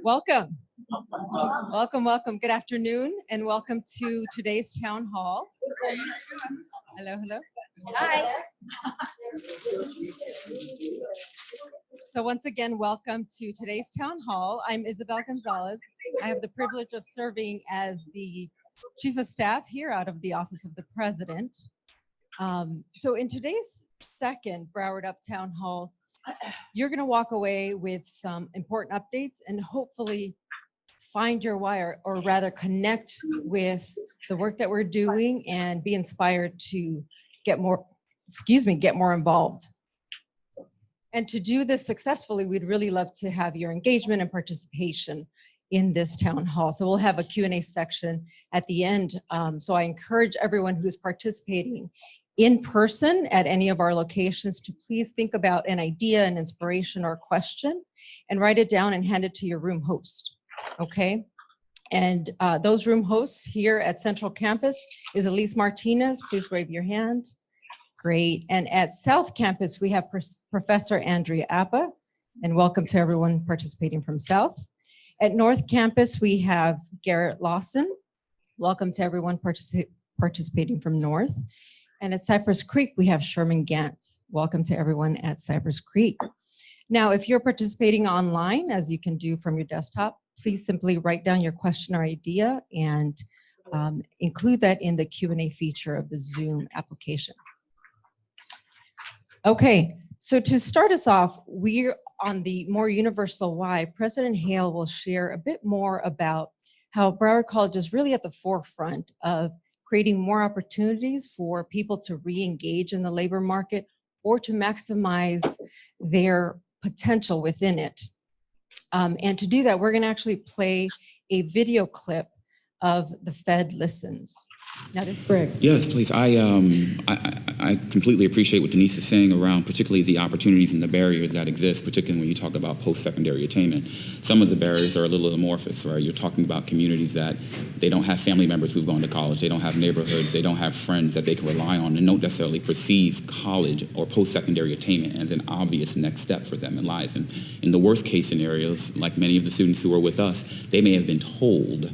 Welcome. Welcome, welcome. Good afternoon and welcome to today's town hall. Hello, hello. Hi. So once again, welcome to today's town hall. I'm Isabel Gonzalez. I have the privilege of serving as the Chief of Staff here out of the Office of the President. So in today's second Broward UP Town Hall, you're going to walk away with some important updates and hopefully find your why, or rather connect with the work that we're doing and be inspired to get more involved. And to do this successfully, we'd really love to have your engagement and participation in this town hall. So we'll have a Q&A section at the end. So I encourage everyone who's participating in person at any of our locations to please think about an idea, an inspiration, or a question and write it down and hand it to your room host, okay? And those room hosts here at Central Campus is Elise Martinez. Please wave your hand. Great. And at South Campus, we have Professor Andrea Appa, and welcome to everyone participating from South. At North Campus, we have Garrett Lawson. Welcome to everyone participating from North. And at Cypress Creek, we have Sherman Gantz. Welcome to everyone at Cypress Creek. Now, if you're participating online, as you can do from your desktop, please simply write down your question or idea and include that in the Q&A feature of the Zoom application. Okay, so to start us off, we're on the more universal why. President Hale will share a bit more about how Broward College is really at the forefront of creating more opportunities for people to re-engage in the labor market or to maximize their potential within it. And to do that, we're going to actually play a video clip of The Fed Listens. Now, this Greg. Yes, please. I completely appreciate what Denise is saying around particularly the opportunities and the barriers that exist, particularly when you talk about post-secondary attainment. Some of the barriers are a little amorphous, right? You're talking about communities that they don't have family members who've gone to college, they don't have neighborhoods, they don't have friends that they can rely on, and don't necessarily perceive college or post-secondary attainment as an obvious next step for them in life. And in the worst case scenarios, like many of the students who are with us, they may have been told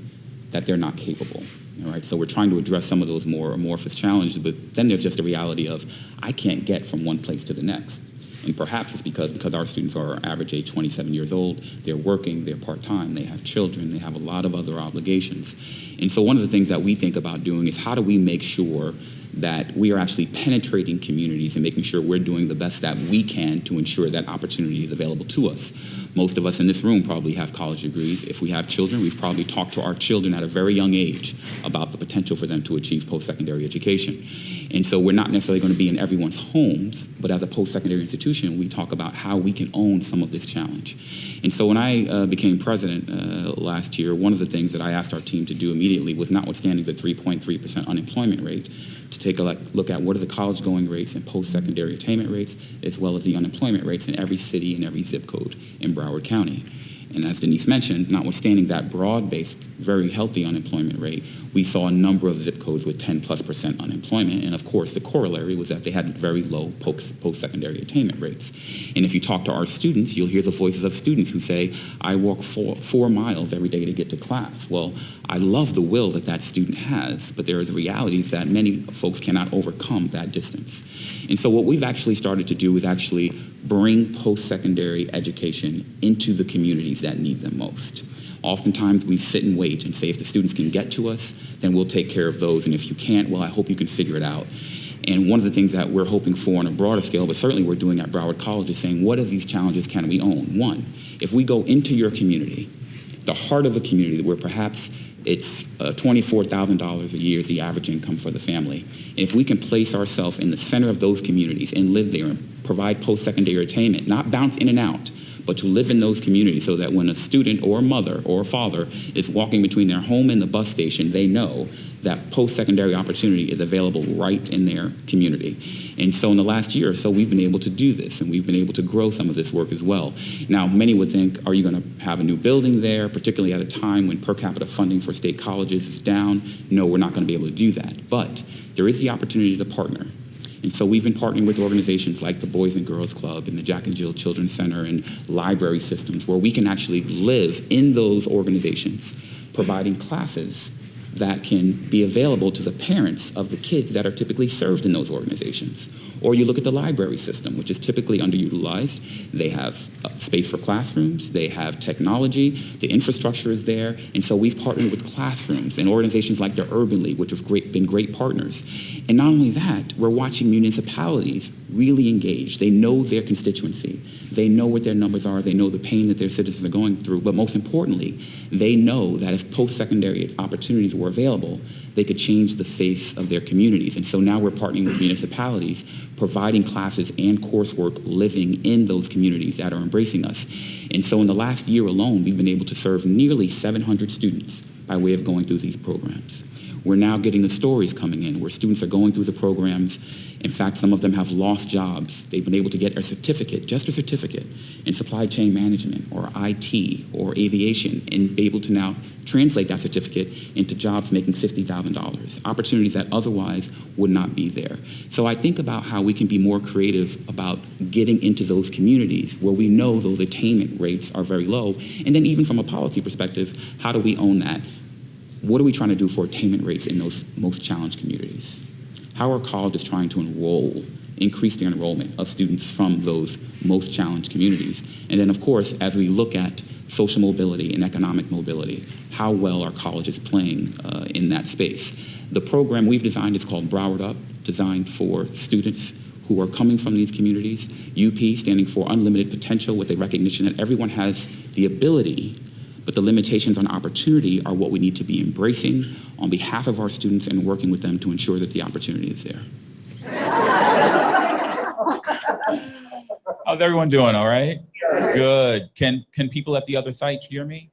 that they're not capable. All right, so we're trying to address some of those more amorphous challenges, but then there's just the reality of I can't get from one place to the next. And perhaps it's because our students are average age 27 years old, they're working, they're part-time, they have children, they have a lot of other obligations. And so one of the things that we think about doing is how do we make sure that we are actually penetrating communities and making sure we're doing the best that we can to ensure that opportunity is available to us. Most of us in this room probably have college degrees. If we have children, we've probably talked to our children at a very young age about the potential for them to achieve post-secondary education. And so we're not necessarily going to be in everyone's homes, but as a post-secondary institution, we talk about how we can own some of this challenge. And so when I became president last year, one of the things that I asked our team to do immediately was, notwithstanding the 3.3% unemployment rate, to take a look at what are the college going rates and post-secondary attainment rates, as well as the unemployment rates in every city and every zip code in Broward County. And as Denise mentioned, notwithstanding that broad-based, very healthy unemployment rate, we saw a number of zip codes with 10+% unemployment. And of course, the corollary was that they had very low post-secondary attainment rates. And if you talk to our students, you'll hear the voices of students who say, I walk 4 miles every day to get to class. Well, I love the will that that student has, but there is a reality that many folks cannot overcome that distance. And so what we've actually started to do is actually bring post-secondary education into the communities that need them most. Oftentimes we sit and wait and say if the students can get to us, then we'll take care of those. And if you can't, well, I hope you can figure it out. And one of the things that we're hoping for on a broader scale, but certainly we're doing at Broward College, is saying what of these challenges can we own? One, if we go into your community, the heart of a community where perhaps it's $24,000 a year is the average income for the family. And if we can place ourselves in the center of those communities and live there and provide post-secondary attainment, not bounce in and out, but to live in those communities so that when a student or a mother or a father is walking between their home and the bus station, they know that post-secondary opportunity is available right in their community. And so in the last year or so, we've been able to do this, and we've been able to grow some of this work as well. Now, many would think, are you going to have a new building there, particularly at a time when per capita funding for state colleges is down? No, we're not going to be able to do that. But there is the opportunity to partner. And so we've been partnering with organizations like the Boys and Girls Club and the Jack and Jill Children's Center and library systems where we can actually live in those organizations, providing classes that can be available to the parents of the kids that are typically served in those organizations. Or you look at the library system, which is typically underutilized. They have space for classrooms, they have technology, the infrastructure is there, and so we've partnered with classrooms and organizations like the Urban League, which have been great partners. And not only that, we're watching municipalities really engage. They know their constituency, they know what their numbers are, they know the pain that their citizens are going through, but most importantly, they know that if post-secondary opportunities were available, they could change the face of their communities. And so now we're partnering with municipalities, providing classes and coursework living in those communities that are embracing us. And so in the last year alone, we've been able to serve nearly 700 students by way of going through these programs. We're now getting the stories coming in where students are going through the programs. In fact, some of them have lost jobs. They've been able to get a certificate, just a certificate, in supply chain management or IT or aviation, and be able to now translate that certificate into jobs making $50,000, opportunities that otherwise would not be there. So I think about how we can be more creative about getting into those communities where we know those attainment rates are very low. And then even from a policy perspective, how do we own that? What are we trying to do for attainment rates in those most challenged communities? How are colleges trying to increase their enrollment of students from those most challenged communities? And then, of course, as we look at social mobility and economic mobility, how well are colleges playing in that space? The program we've designed is called BrowardUP, designed for students who are coming from these communities. UP standing for Unlimited Potential, with a recognition that everyone has the ability, but the limitations on opportunity are what we need to be embracing on behalf of our students and working with them to ensure that the opportunity is there. How's everyone doing? All right? Good. Can people at the other sites hear me?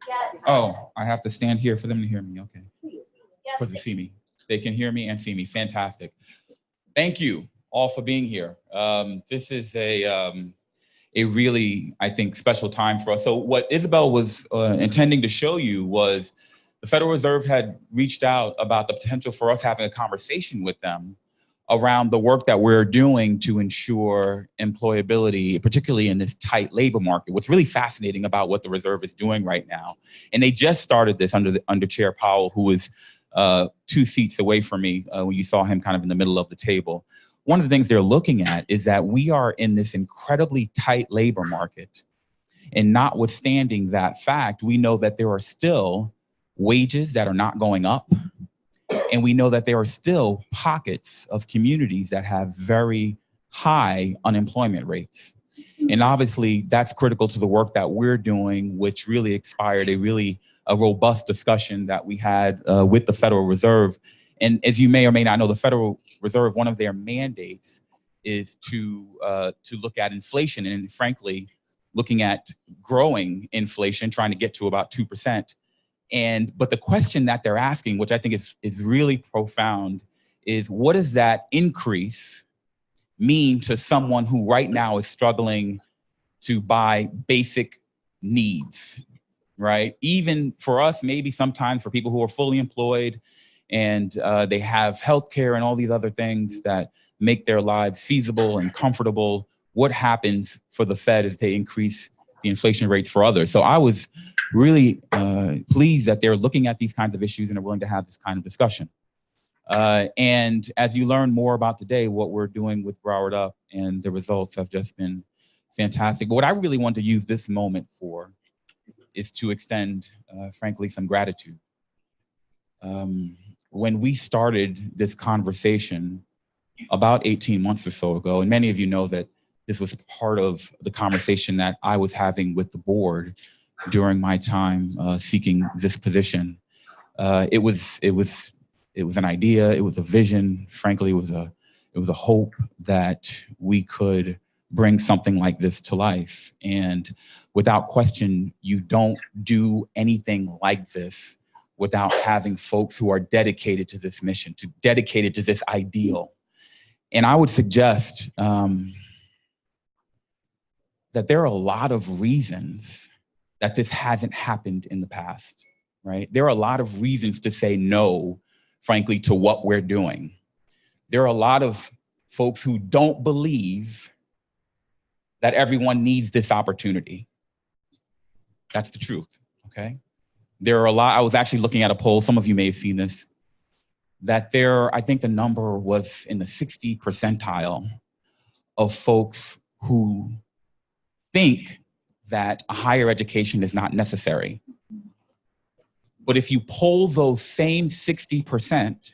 Yes. Oh, I have to stand here for them to hear me. Okay. For them to see me. They can hear me and see me. Fantastic. Thank you all for being here. This is a really, I think, special time for us. So what Isabel was intending to show you was the Federal Reserve had reached out about the potential for us having a conversation with them around the work that we're doing to ensure employability, particularly in this tight labor market. What's really fascinating about what the Reserve is doing right now, and they just started this under Chair Powell, who was 2 seats away from me when you saw him kind of in the middle of the table. One of the things they're looking at is that we are in this incredibly tight labor market. And notwithstanding that fact, we know that there are still wages that are not going up. And we know that there are still pockets of communities that have very high unemployment rates. And obviously that's critical to the work that we're doing, which really inspired a robust discussion that we had with the Federal Reserve. And as you may or may not know, the Federal Reserve, one of their mandates is to look at inflation, and frankly, looking at growing inflation, trying to get to about 2%. But the question that they're asking, which I think is really profound, is what does that increase mean to someone who right now is struggling to buy basic needs, right? Even for us, maybe sometimes for people who are fully employed and they have healthcare and all these other things that make their lives feasible and comfortable. What happens for the Fed as they increase the inflation rates for others? So I was really pleased that they're looking at these kinds of issues and are willing to have this kind of discussion. And as you learn more about today, what we're doing with Broward UP and the results have just been fantastic. But what I really want to use this moment for is to extend, frankly, some gratitude. When we started this conversation about 18 months or so ago, and many of you know that this was part of the conversation that I was having with the board during my time seeking this position. It was an idea, it was a vision. Frankly, it was a hope that we could bring something like this to life. And without question, you don't do anything like this without having folks who are dedicated to this mission, dedicated to this ideal. And I would suggest that there are a lot of reasons that this hasn't happened in the past, right? There are a lot of reasons to say no, frankly, to what we're doing. There are a lot of folks who don't believe that everyone needs this opportunity. That's the truth, okay? There are a lot, I was actually looking at a poll, some of you may have seen this, that I think the number was in the 60 percentile of folks who think that a higher education is not necessary. But if you poll those same 60%,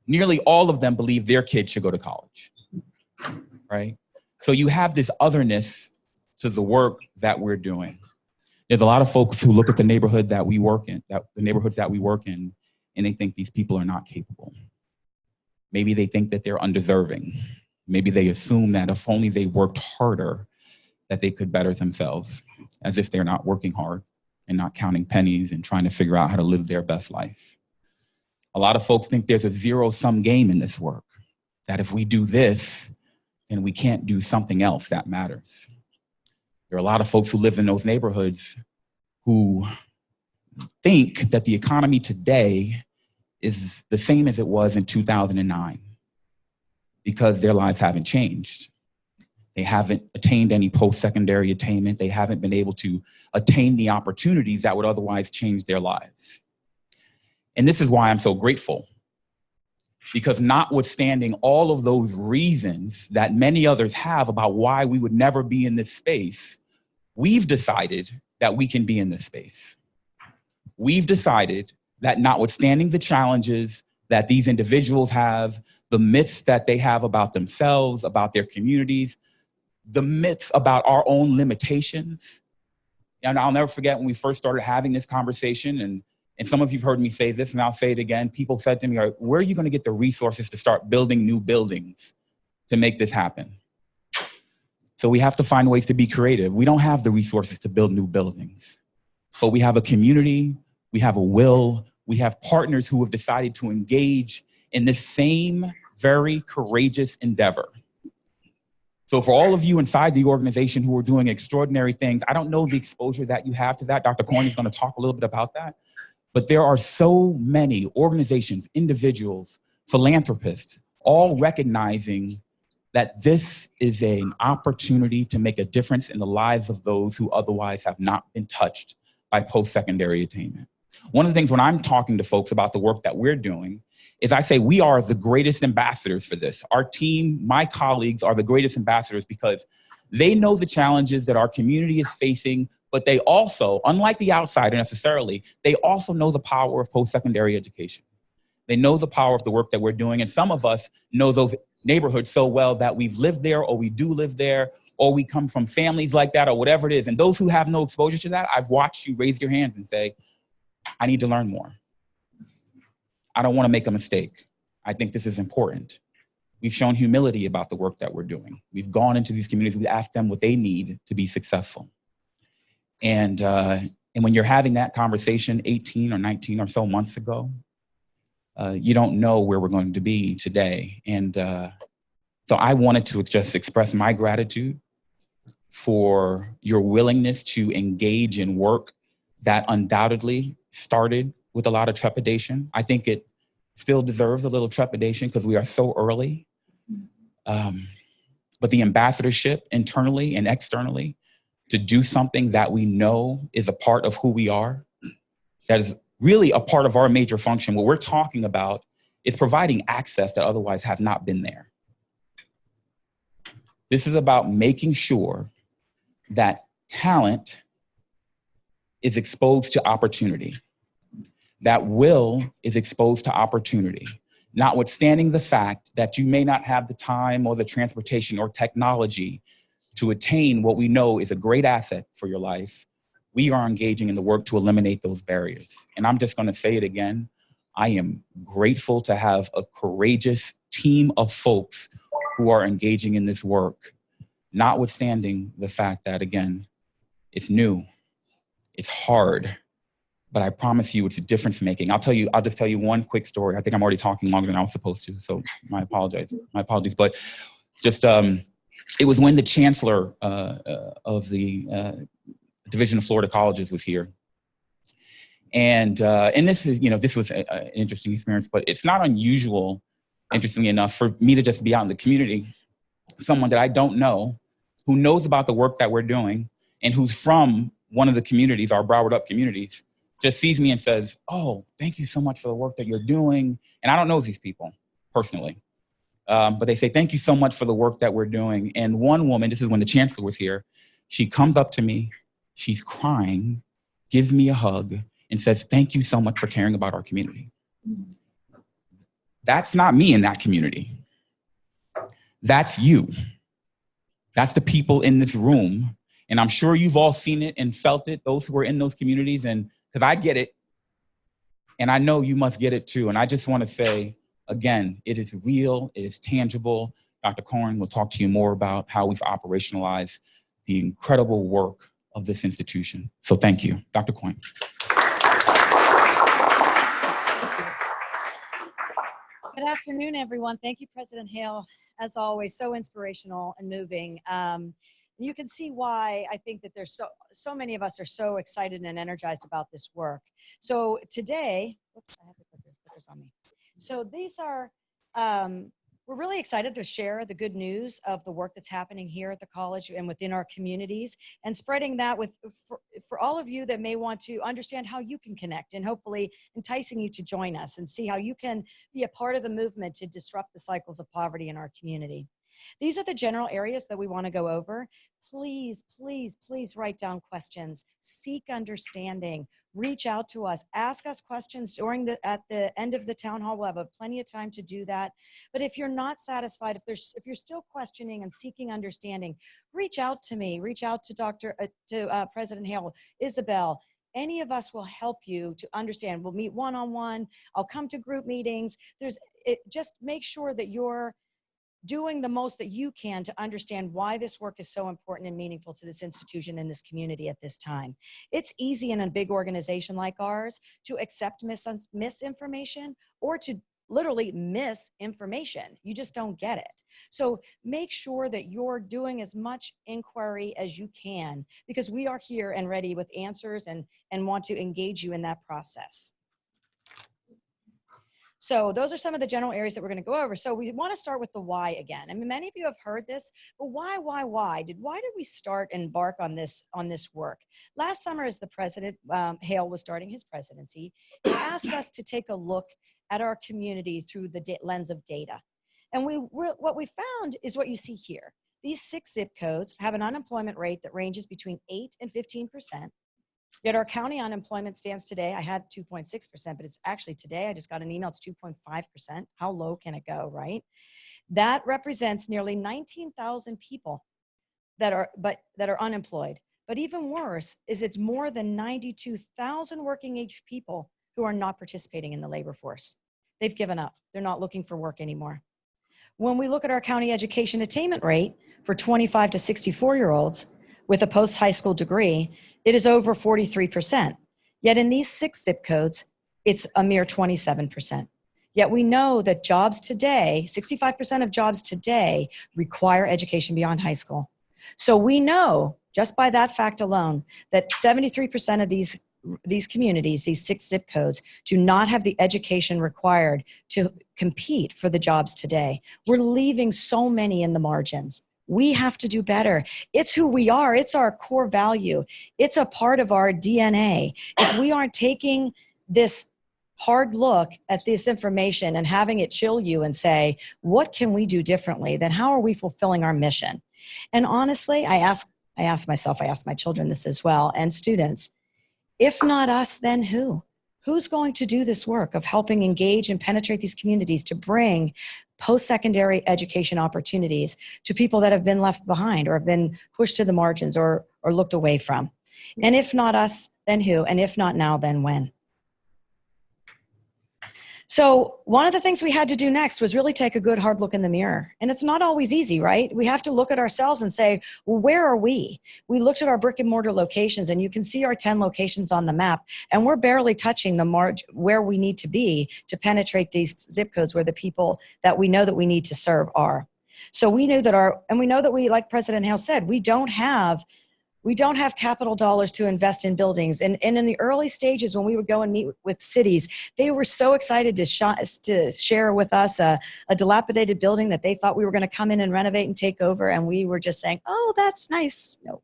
nearly all of them believe their kids should go to college, right? So you have this otherness to the work that we're doing. There's a lot of folks who look at the neighborhoods that we work in, and they think these people are not capable. Maybe they think that they're undeserving. Maybe they assume that if only they worked harder, that they could better themselves, as if they're not working hard and not counting pennies and trying to figure out how to live their best life. A lot of folks think there's a zero-sum game in this work, that if we do this, then we can't do something else that matters. There are a lot of folks who live in those neighborhoods who think that the economy today is the same as it was in 2009 because their lives haven't changed. They haven't attained any post-secondary attainment. They haven't been able to attain the opportunities that would otherwise change their lives. And this is why I'm so grateful, because notwithstanding all of those reasons that many others have about why we would never be in this space, we've decided that we can be in this space. We've decided that notwithstanding the challenges that these individuals have, the myths that they have about themselves, about their communities, the myths about our own limitations. And I'll never forget when we first started having this conversation, and some of you've heard me say this, and I'll say it again, people said to me, where are you gonna get the resources to start building new buildings to make this happen? So we have to find ways to be creative. We don't have the resources to build new buildings, but we have a community, we have a will, we have partners who have decided to engage in this same very courageous endeavor. So for all of you inside the organization who are doing extraordinary things, I don't know the exposure that you have to that. Dr. Corney's gonna talk a little bit about that. But there are so many organizations, individuals, philanthropists, all recognizing that this is an opportunity to make a difference in the lives of those who otherwise have not been touched by post-secondary attainment. One of the things when I'm talking to folks about the work that we're doing is I say we are the greatest ambassadors for this. Our team, my colleagues are the greatest ambassadors because they know the challenges that our community is facing, but they also, unlike the outsider necessarily, they also know the power of post-secondary education. They know the power of the work that we're doing, and some of us know those neighborhoods so well that we've lived there, or we do live there, or we come from families like that, or whatever it is. And those who have no exposure to that, I've watched you raise your hands and say, I need to learn more. I don't want to make a mistake. I think this is important. We've shown humility about the work that we're doing. We've gone into these communities, we've asked them what they need to be successful. And when you're having that conversation 18 or 19 or so months ago, you don't know where we're going to be today. And so I wanted to just express my gratitude for your willingness to engage in work that undoubtedly started with a lot of trepidation. I think it still deserves a little trepidation because we are so early. But the ambassadorship internally and externally to do something that we know is a part of who we are, that is really a part of our major function. What we're talking about is providing access that otherwise have not been there. This is about making sure that talent is exposed to opportunity, that will is exposed to opportunity, notwithstanding the fact that you may not have the time or the transportation or technology to attain what we know is a great asset for your life. We are engaging in the work to eliminate those barriers. And I'm just gonna say it again, I am grateful to have a courageous team of folks who are engaging in this work, notwithstanding the fact that, again, it's new, it's hard, but I promise you it's a difference making. I'll just tell you one quick story. I think I'm already talking longer than I was supposed to, so my apologies. But just, it was when the chancellor of the Division of Florida Colleges was here. And this is, this was an interesting experience, but it's not unusual interestingly enough, for me to just be out in the community, someone that I don't know, who knows about the work that we're doing, and who's from one of the communities, our Broward UP communities, just sees me and says, oh, thank you so much for the work that you're doing. And I don't know these people personally, but they say, thank you so much for the work that we're doing. And one woman, this is when the chancellor was here, she comes up to me, she's crying, gives me a hug, and says, thank you so much for caring about our community. That's not me in that community. That's you. That's the people in this room. And I'm sure you've all seen it and felt it, those who are in those communities, and because I get it, and I know you must get it too. And I just want to say, again, it is real, it is tangible. Dr. Cohen will talk to you more about how we've operationalized the incredible work of this institution. So thank you, Dr. Cohen. Good afternoon, everyone. Thank you, President Hale. As always, so inspirational and moving. You can see why I think that there's so many of us are so excited and energized about this work. So today, oops, I have to put the stickers on me. So these are, we're really excited to share the good news of the work that's happening here at the college and within our communities, and spreading that for all of you that may want to understand how you can connect, and hopefully enticing you to join us and see how you can be a part of the movement to disrupt the cycles of poverty in our community. These are the general areas that we want to go over. Please, please, please write down questions, seek understanding, reach out to us, ask us questions at the end of the town hall. We'll have plenty of time to do that. But if you're not satisfied, if you're still questioning and seeking understanding, reach out to me, reach out to President Hale, Isabel. Any of us will help you to understand. We'll meet one-on-one. I'll come to group meetings. Just make sure that you're doing the most that you can to understand why this work is so important and meaningful to this institution and this community at this time. It's easy in a big organization like ours to accept misinformation or to literally miss information. You just don't get it. So make sure that you're doing as much inquiry as you can, because we are here and ready with answers and want to engage you in that process. So those are some of the general areas that we're going to go over. So we want to start with the why again. I mean, many of you have heard this, but why? Why did we start and embark on this work? Last summer, as the President Hale was starting his presidency, he asked us to take a look at our community through the lens of data. And what we found is what you see here. These 6 zip codes have an unemployment rate that ranges between 8 and 15%. Yet our county unemployment stands today, I had 2.6%, but it's actually today, I just got an email, it's 2.5%. How low can it go, right? That represents nearly 19,000 people that are unemployed. But even worse is it's more than 92,000 working age people who are not participating in the labor force. They've given up. They're not looking for work anymore. When we look at our county education attainment rate for 25 to 64-year-olds with a post-high school degree, it is over 43%. Yet in these 6 zip codes, it's a mere 27%. Yet we know that jobs today, 65% of jobs today require education beyond high school. So we know, just by that fact alone, that 73% of these communities, these 6 zip codes, do not have the education required to compete for the jobs today. We're leaving so many in the margins. We have to do better. It's who we are. It's our core value. It's a part of our DNA. If we aren't taking this hard look at this information and having it chill you and say, what can we do differently? Then how are we fulfilling our mission? And honestly, I ask myself, I ask my children this as well, and students, if not us, then who? Who's going to do this work of helping engage and penetrate these communities to bring post-secondary education opportunities to people that have been left behind or have been pushed to the margins or looked away from? And if not us, then who? And if not now, then when? So one of the things we had to do next was really take a good hard look in the mirror. And it's not always easy, right? We have to look at ourselves and say, well, where are we? We looked at our brick and mortar locations, and you can see our 10 locations on the map, and we're barely touching the where we need to be to penetrate these zip codes where the people that we know that we need to serve are. So we knew that we know that we, like President Hale said, we don't have We don't have capital dollars to invest in buildings. And in the early stages, when we would go and meet with cities, they were so excited to share with us a dilapidated building that they thought we were going to come in and renovate and take over. And we were just saying, oh, that's nice. No,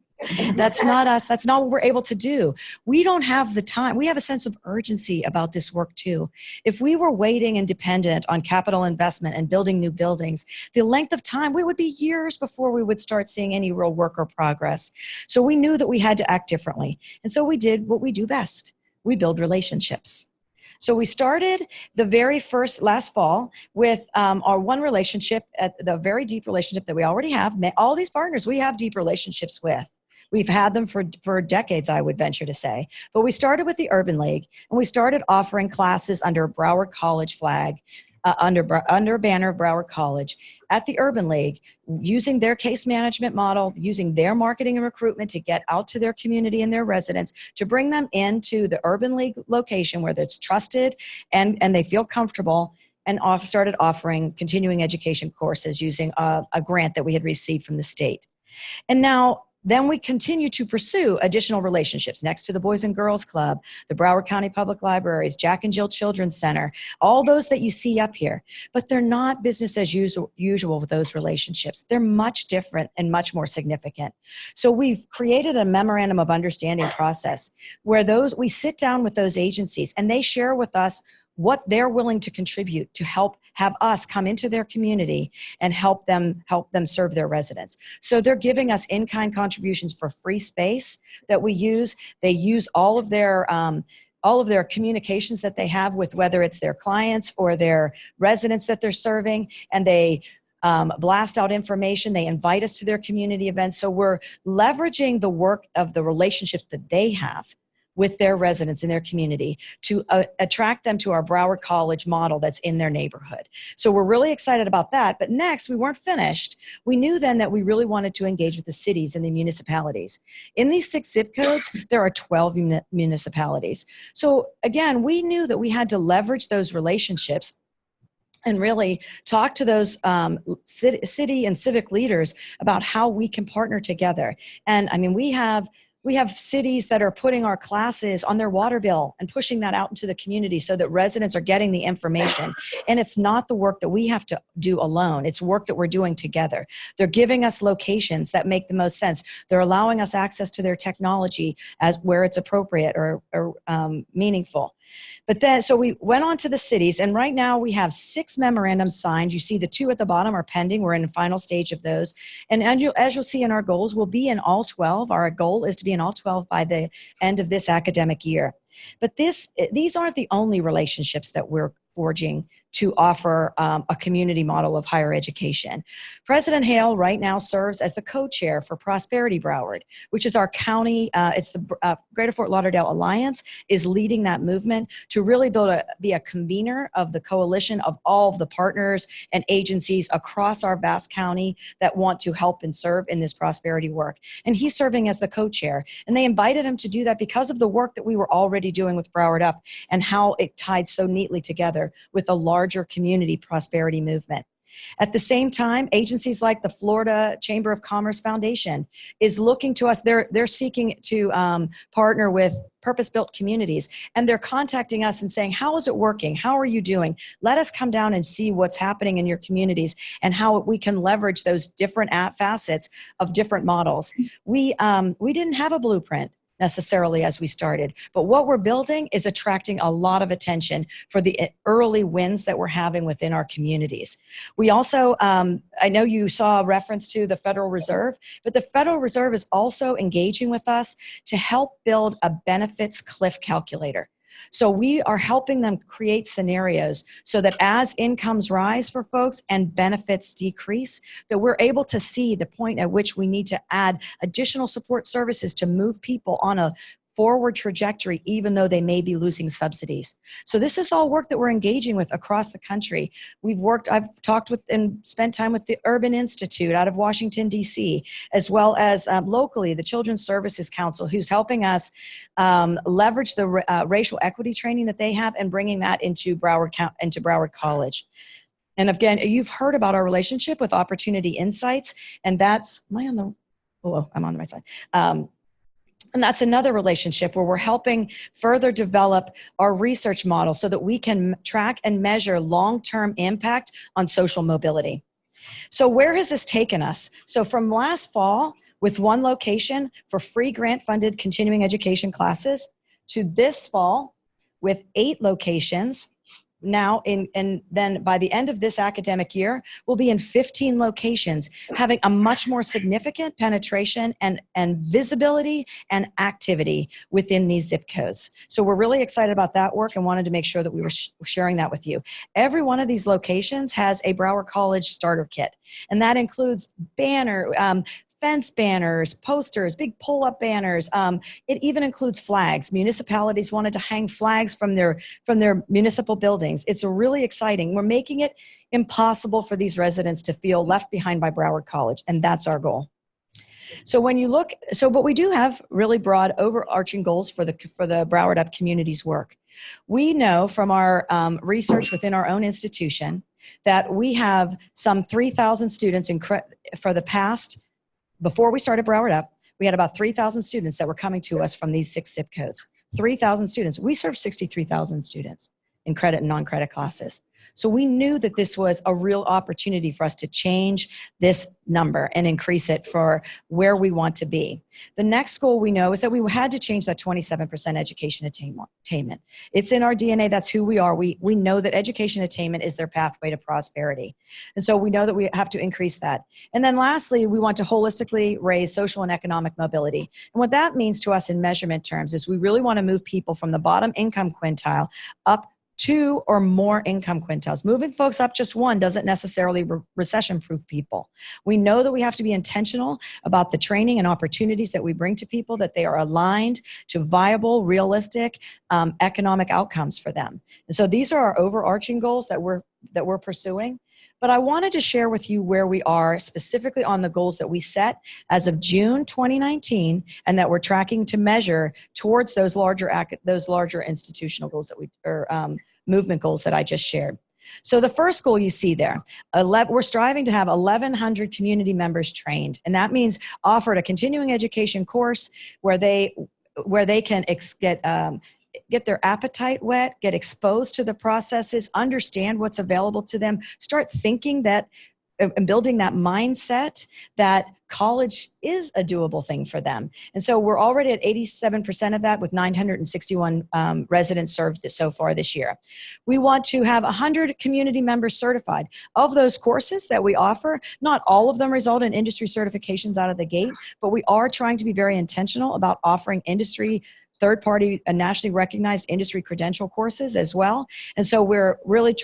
that's not us. That's not what we're able to do. We don't have the time. We have a sense of urgency about this work too. If we were waiting and dependent on capital investment and building new buildings, the length of time, we would be years before we would start seeing any real work or progress. So we knew that we had to act differently. And so we did what we do best. We build relationships. So we started the very first last fall with our one relationship, the very deep relationship that we already have. All these partners we have deep relationships with. We've had them for decades, I would venture to say. But we started with the Urban League, and we started offering classes under Broward College flag, under banner of Broward College at the Urban League, using their case management model, using their marketing and recruitment to get out to their community and their residents, to bring them into the Urban League location where it's trusted and they feel comfortable, and started offering continuing education courses using a grant that we had received from the state. And now, then we continue to pursue additional relationships next to the Boys and Girls Club, the Broward County Public Libraries, Jack and Jill Children's Center, all those that you see up here. But they're not business as usual with those relationships. They're much different and much more significant. So we've created a memorandum of understanding process where we sit down with those agencies and they share with us what they're willing to contribute to help have us come into their community and help them serve their residents. So they're giving us in-kind contributions for free space that we use. They use all of their communications that they have with, whether it's their clients or their residents that they're serving, and they blast out information. They invite us to their community events. So we're leveraging the work of the relationships that they have with their residents in their community to attract them to our Broward College model that's in their neighborhood. So we're really excited about that. But next, we weren't finished. We knew then that we really wanted to engage with the cities and the municipalities. In these 6 zip codes, there are 12 municipalities. So again, we knew that we had to leverage those relationships and really talk to those city and civic leaders about how we can partner together. And I mean, we have cities that are putting our classes on their water bill and pushing that out into the community so that residents are getting the information. And it's not the work that we have to do alone. It's work that we're doing together. They're giving us locations that make the most sense. They're allowing us access to their technology as where it's appropriate or meaningful. But then, so we went on to the cities, and right now we have 6 memorandums signed. You see the 2 at the bottom are pending. We're in the final stage of those. And as you'll see in our goals, we'll be in all 12. Our goal is to be in all 12 by the end of this academic year. But these aren't the only relationships that we're forging to offer a community model of higher education. President Hale right now serves as the co-chair for Prosperity Broward, which is our county, it's the Greater Fort Lauderdale Alliance is leading that movement to really be a convener of the coalition of all of the partners and agencies across our vast county that want to help and serve in this prosperity work. And he's serving as the co-chair. And they invited him to do that because of the work that we were already doing with BrowardUP and how it tied so neatly together with a larger community prosperity movement. At the same time, agencies like the Florida Chamber of Commerce Foundation is looking to us. They're seeking to partner with purpose-built communities, and they're contacting us and saying, how is it working? How are you doing? Let us come down and see what's happening in your communities and how we can leverage those different facets of different models. We didn't have a blueprint necessarily as we started, but what we're building is attracting a lot of attention for the early wins that we're having within our communities. We also, I know you saw a reference to the Federal Reserve, but the Federal Reserve is also engaging with us to help build a benefits cliff calculator. So we are helping them create scenarios so that as incomes rise for folks and benefits decrease, that we're able to see the point at which we need to add additional support services to move people on a forward trajectory, even though they may be losing subsidies. So this is all work that we're engaging with across the country. I've talked with and spent time with the Urban Institute out of Washington, D.C., as well as locally, the Children's Services Council, who's helping us leverage the racial equity training that they have and bringing that into Broward College. And again, you've heard about our relationship with Opportunity Insights, and I'm on the right side. And that's another relationship where we're helping further develop our research model so that we can track and measure long-term impact on social mobility. So where has this taken us? So from last fall, with one location for free grant-funded continuing education classes, to this fall with 8 locations. Now, and then by the end of this academic year, we'll be in 15 locations, having a much more significant penetration and visibility and activity within these zip codes. So we're really excited about that work and wanted to make sure that we were sharing that with you. Every one of these locations has a Broward College starter kit, and that includes fence banners, posters, big pull-up banners. It even includes flags. Municipalities wanted to hang flags from their municipal buildings. It's really exciting. We're making it impossible for these residents to feel left behind by Broward College, and that's our goal. So when you look, but we do have really broad overarching goals for the Broward UP Communities work. We know from our research within our own institution that we have some 3,000 students for the past. Before we started Broward UP, we had about 3,000 students that were coming to us from these 6 zip codes. 3,000 students. We serve 63,000 students in credit and non-credit classes. So we knew that this was a real opportunity for us to change this number and increase it for where we want to be. The next goal we know is that we had to change that 27% education attainment. It's in our DNA. That's who we are. We know that education attainment is their pathway to prosperity. And so we know that we have to increase that. And then lastly, we want to holistically raise social and economic mobility. And what that means to us in measurement terms is we really want to move people from the bottom income quintile up 2 or more income quintiles. Moving folks up just 1 doesn't necessarily recession-proof people. We know that we have to be intentional about the training and opportunities that we bring to people, that they are aligned to viable, realistic economic outcomes for them. And so these are our overarching goals that we're pursuing. But I wanted to share with you where we are specifically on the goals that we set as of June 2019, and that we're tracking to measure towards those larger institutional goals that movement goals that I just shared. So the first goal you see there, we're striving to have 1,100 community members trained, and that means offered a continuing education course where they can get their appetite whet, get exposed to the processes, understand what's available to them, start thinking that and building that mindset that college is a doable thing for them. And so we're already at 87% of that with 961 residents served so far this year. We want to have 100 community members certified. Of those courses that we offer, not all of them result in industry certifications out of the gate, but we are trying to be very intentional about offering industry third-party and nationally recognized industry credential courses as well. And so we're really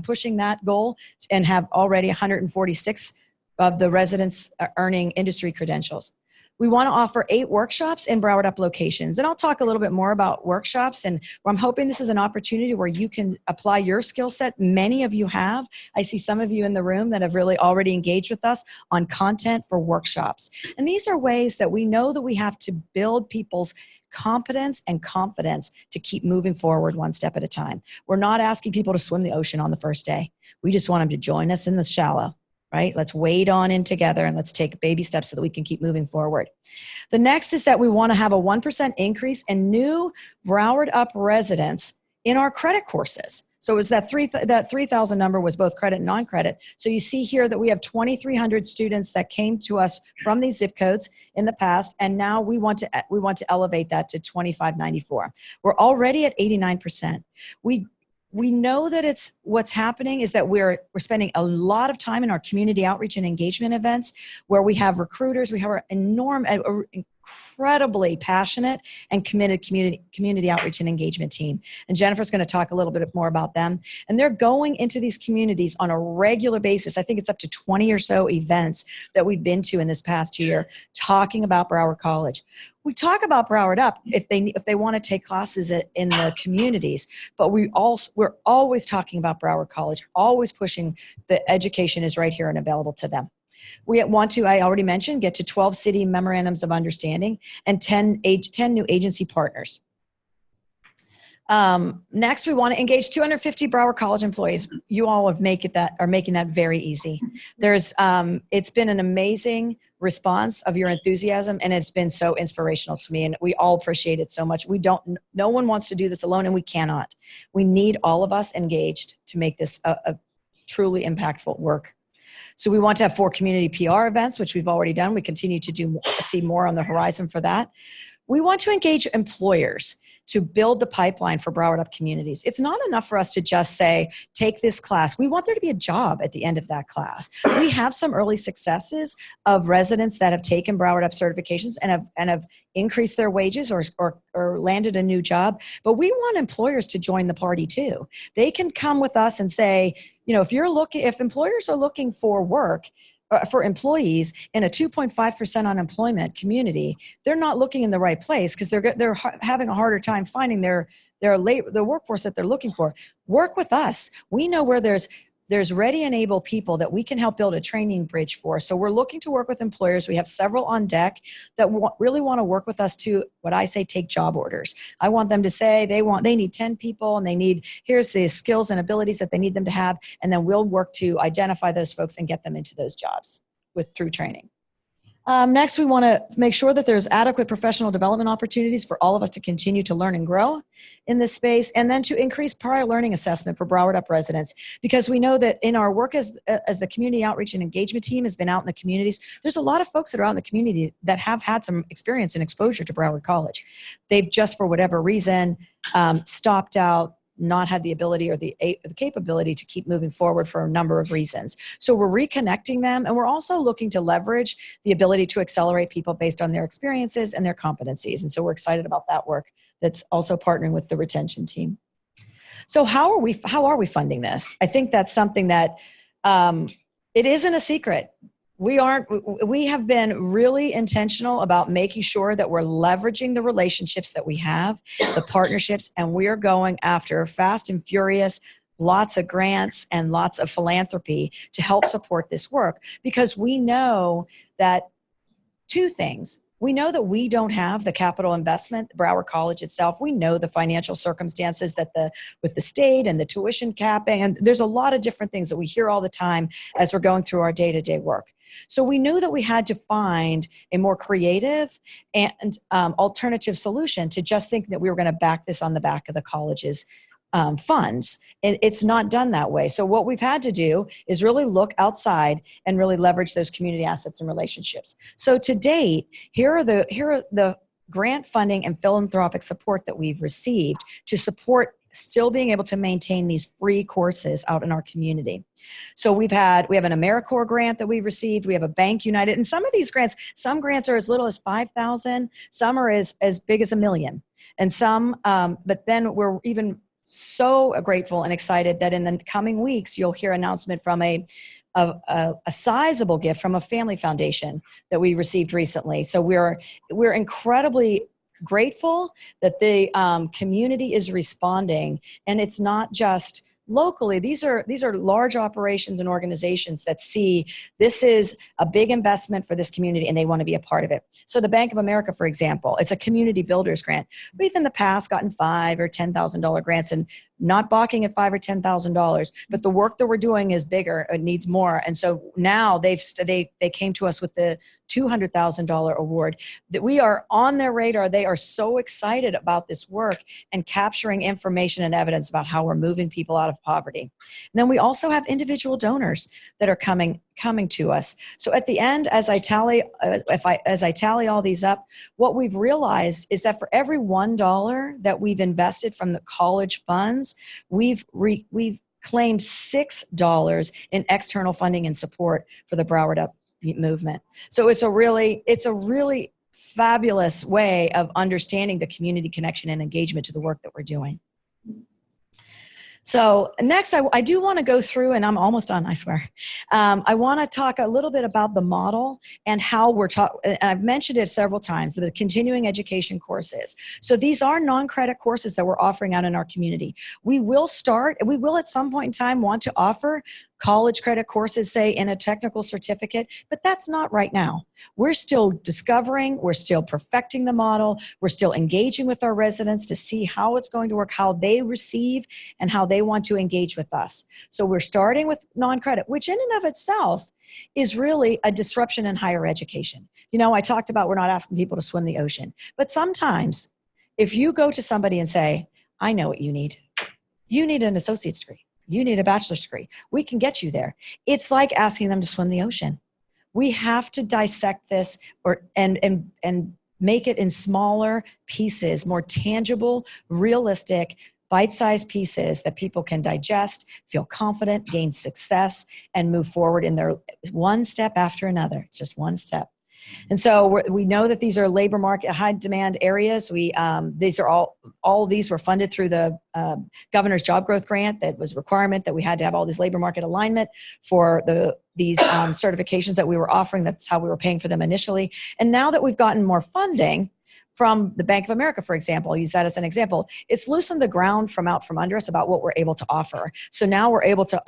pushing that goal and have already 146 of the residents earning industry credentials. We want to offer 8 workshops in Broward UP locations. And I'll talk a little bit more about workshops, and I'm hoping this is an opportunity where you can apply your skill set. Many of you have. I see some of you in the room that have really already engaged with us on content for workshops. And these are ways that we know that we have to build people's competence and confidence to keep moving forward one step at a time. We're not asking people to swim the ocean on the first day. We just want them to join us in the shallow, right? Let's wade on in together and let's take baby steps so that we can keep moving forward. The next is that we want to have a 1% increase in new Broward UP residents in our credit courses. So it was that 3,000 number was both credit and non-credit. So you see here that we have 2,300 students that came to us from these zip codes in the past, and now we want to elevate that to 2,594. We're already at 89%. We know that what's happening is that we're spending a lot of time in our community outreach and engagement events where we have recruiters, we have our incredibly passionate and committed community outreach and engagement team. And Jennifer's going to talk a little bit more about them. And they're going into these communities on a regular basis. I think it's up to 20 or so events that we've been to in this past year talking about Broward College. We talk about Broward UP if they want to take classes in the communities, but we're always talking about Broward College, always pushing the education is right here and available to them. We want to, I already mentioned, get to 12 city memorandums of understanding and 10 new agency partners. Next, we want to engage 250 Broward College employees. You all are making that very easy. It's been an amazing response of your enthusiasm, and it's been so inspirational to me, and we all appreciate it so much. No one wants to do this alone, and we cannot. We need all of us engaged to make this a truly impactful work. So we want to have 4 community PR events, which we've already done. We continue to see more on the horizon for that. We want to engage employers to build the pipeline for Broward UP Communities. It's not enough for us to just say, take this class. We want there to be a job at the end of that class. We have some early successes of residents that have taken Broward UP certifications and have increased their wages or landed a new job. But we want employers to join the party too. They can come with us and say, if employers are looking for work, for employees in a 2.5% unemployment community, they're not looking in the right place because they're having a harder time finding the workforce that they're looking for. Work with us. We know where there's ready and able people that we can help build a training bridge for. So we're looking to work with employers. We have several on deck that really want to work with us to, what I say, take job orders. I want them to say they need 10 people and here's the skills and abilities that they need them to have. And then we'll work to identify those folks and get them into those jobs through training. Next, we want to make sure that there's adequate professional development opportunities for all of us to continue to learn and grow in this space, and then to increase prior learning assessment for Broward UP residents, because we know that in our work as the community outreach and engagement team has been out in the communities, there's a lot of folks that are out in the community that have had some experience and exposure to Broward College. They've just, for whatever reason, stopped out, not had the ability or the capability to keep moving forward for a number of reasons. So we're reconnecting them, and we're also looking to leverage the ability to accelerate people based on their experiences and their competencies. And so we're excited about that work that's also partnering with the retention team. So how are we funding this? I think that's something that it isn't a secret. We have been really intentional about making sure that we're leveraging the relationships that we have, the partnerships, and we are going after fast and furious, lots of grants and lots of philanthropy to help support this work, because we know that 2 things. We know that we don't have the capital investment, Broward College itself. We know the financial circumstances with the state and the tuition capping, and there's a lot of different things that we hear all the time as we're going through our day-to-day work. So we knew that we had to find a more creative and alternative solution to just think that we were going to back this on the back of the college's funds. And it's not done that way. So what we've had to do is really look outside and really leverage those community assets and relationships. So to date, here are the grant funding and philanthropic support that we've received to support still being able to maintain these free courses out in our community. So we have an AmeriCorps grant that we've received. We have a Bank United, and some of these grants, some grants are as little as $5,000, some are as big as $1 million, and some. But then we're even so grateful and excited that in the coming weeks you'll hear announcement from a sizable gift from a family foundation that we received recently. So we're incredibly grateful that the community is responding, and it's not just locally. These are large operations and organizations that see this is a big investment for this community and they want to be a part of it. So the Bank of America, for example, it's a community builders grant. We've in the past gotten $5,000 or $10,000 grants, and not balking at $5,000 or $10,000, but the work that we're doing is bigger. It needs more. And so now they came to us with the $200,000 award that we are on their radar. They are so excited about this work and capturing information and evidence about how we're moving people out of poverty. And then we also have individual donors that are coming to us. So at the end, as I tally all these up, what we've realized is that for every $1 that we've invested from the college funds, we've claimed $6 in external funding and support for the Broward UP movement. So it's a really fabulous way of understanding the community connection and engagement to the work that we're doing. So next, I do want to go through, and I'm almost done, I swear. I want to talk a little bit about the model and how we're and I've mentioned it several times, the continuing education courses. So these are non-credit courses that we're offering out in our community. We will at some point in time want to offer college credit courses, say, in a technical certificate, but that's not right now. We're still discovering, we're still perfecting the model, we're still engaging with our residents to see how it's going to work, how they receive, and how they want to engage with us. So we're starting with non-credit, which in and of itself is really a disruption in higher education. You know, I talked about we're not asking people to swim the ocean, but sometimes if you go to somebody and say, I know what you need. You need an associate's degree. You need a bachelor's degree. We can get you there. It's like asking them to swim the ocean. We have to dissect this and make it in smaller pieces, more tangible, realistic, bite-sized pieces that people can digest, feel confident, gain success, and move forward in their one step after another. It's just one step. And so we know that these are labor market, high demand areas. These are all these were funded through the governor's job growth grant. That was a requirement that we had to have all this labor market alignment for these certifications that we were offering. That's how we were paying for them initially. And now that we've gotten more funding from the Bank of America, for example, I'll use that as an example. It's loosened the ground from out from under us about what we're able to offer. So now we're able to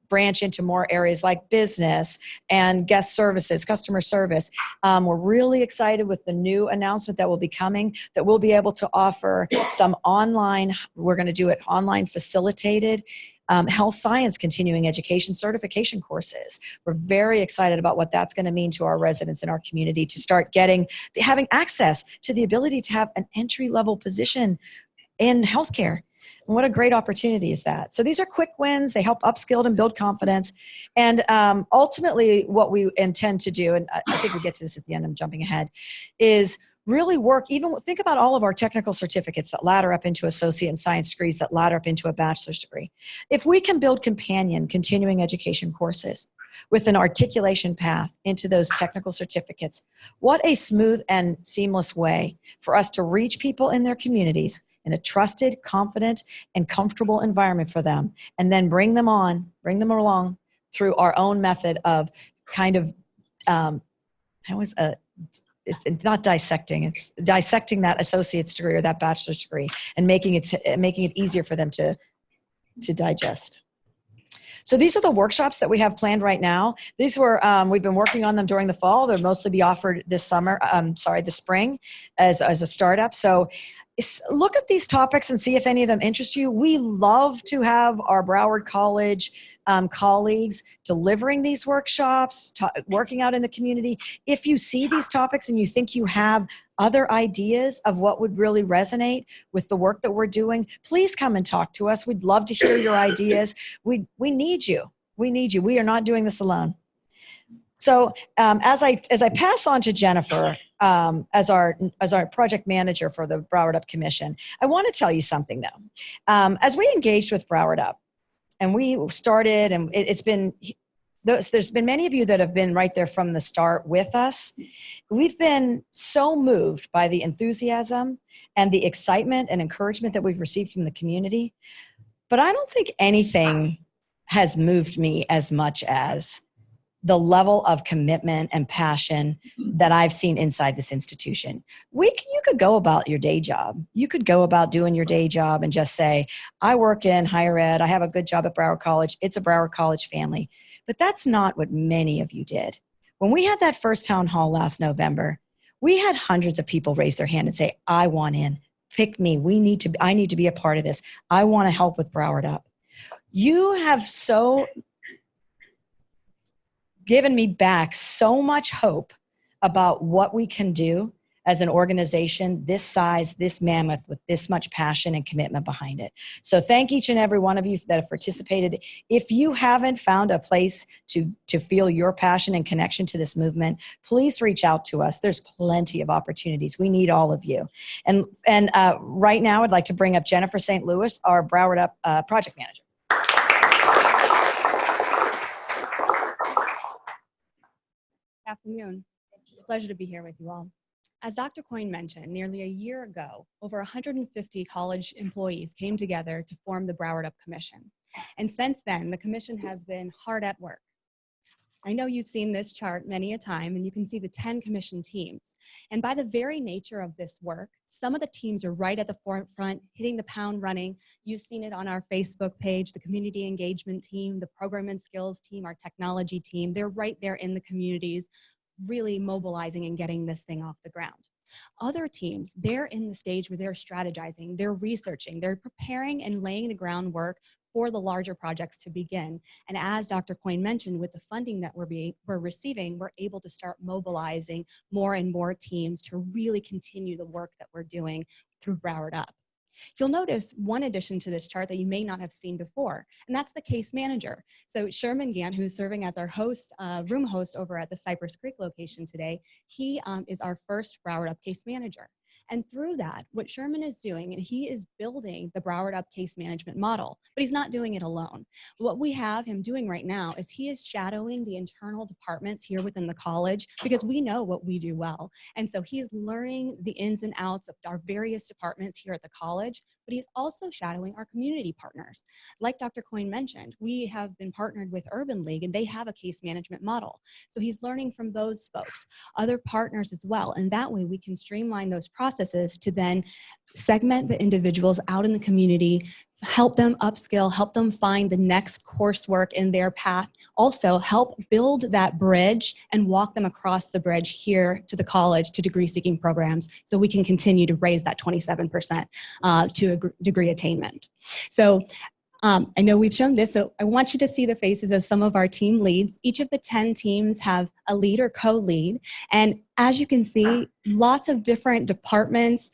branch into more areas like business and guest services, customer service. We're really excited with the new announcement that will be coming, that we'll be able to offer some online, we're going to do it online facilitated health science continuing education certification courses. We're very excited about what that's going to mean to our residents in our community to start having access to the ability to have an entry-level position in healthcare. And what a great opportunity is that. So these are quick wins. They help upskill and build confidence. And ultimately what we intend to do, and I think we'll get to this at the end, I'm jumping ahead, is really work, think about all of our technical certificates that ladder up into associate and science degrees that ladder up into a bachelor's degree. If we can build companion continuing education courses with an articulation path into those technical certificates, what a smooth and seamless way for us to reach people in their communities in a trusted, confident, and comfortable environment for them, and then bring them along through our own method of kind of, it's not dissecting, it's dissecting that associate's degree or that bachelor's degree and making it easier for them to digest. So these are the workshops that we have planned right now. These were, we've been working on them during the fall. They'll mostly be offered this spring as a startup. So look at these topics and see if any of them interest you. We love to have our Broward College colleagues delivering these workshops, working out in the community. If you see these topics and you think you have other ideas of what would really resonate with the work that we're doing, please come and talk to us. We'd love to hear your ideas. We need you. We need you. We are not doing this alone. So as I pass on to Jennifer as our project manager for the Broward UP Commission, I want to tell you something though. As we engaged with Broward UP, and we started, and there's been many of you that have been right there from the start with us. We've been so moved by the enthusiasm and the excitement and encouragement that we've received from the community. But I don't think anything has moved me as much as the level of commitment and passion that I've seen inside this institution. You could go about your day job. You could go about doing your day job and just say, I work in higher ed. I have a good job at Broward College. It's a Broward College family. But that's not what many of you did. When we had that first town hall last November, we had hundreds of people raise their hand and say, I want in. Pick me. I need to be a part of this. I want to help with Broward UP. You have given me back so much hope about what we can do as an organization this size, this mammoth, with this much passion and commitment behind it. So thank each and every one of you that have participated. If you haven't found a place to feel your passion and connection to this movement, please reach out to us. There's plenty of opportunities. We need all of you. And right now, I'd like to bring up Jennifer St. Louis, our Broward UP project manager. Afternoon. It's a pleasure to be here with you all. As Dr. Coyne mentioned, nearly a year ago, over 150 college employees came together to form the Broward UP Commission. And since then, the commission has been hard at work. I know you've seen this chart many a time, and you can see the 10 commission teams. And by the very nature of this work, some of the teams are right at the forefront, hitting the pound running. You've seen it on our Facebook page, the community engagement team, the program and skills team, our technology team. They're right there in the communities, really mobilizing and getting this thing off the ground. Other teams, they're in the stage where they're strategizing, they're researching, they're preparing and laying the groundwork for the larger projects to begin. And as Dr. Coyne mentioned, with the funding that we're receiving, we're able to start mobilizing more and more teams to really continue the work that we're doing through Broward UP. You'll notice one addition to this chart that you may not have seen before, and that's the case manager. So Sherman Gant, who's serving as our host, room host over at the Cypress Creek location today, he is our first Broward UP case manager. And through that, what Sherman is doing, and he is building the Broward UP case management model, but he's not doing it alone. What we have him doing right now is he is shadowing the internal departments here within the college, because we know what we do well. And so he's learning the ins and outs of our various departments here at the college, but he's also shadowing our community partners. Like Dr. Coyne mentioned, we have been partnered with Urban League, and they have a case management model. So he's learning from those folks, other partners as well. And that way we can streamline those processes to then segment the individuals out in the community, help them upskill, help them find the next coursework in their path. Also help build that bridge and walk them across the bridge here to the college to degree-seeking programs, so we can continue to raise that 27% to a degree attainment. So I know we've shown this, so I want you to see the faces of some of our team leads. Each of the 10 teams have a lead or co-lead. And as you can see, lots of different departments,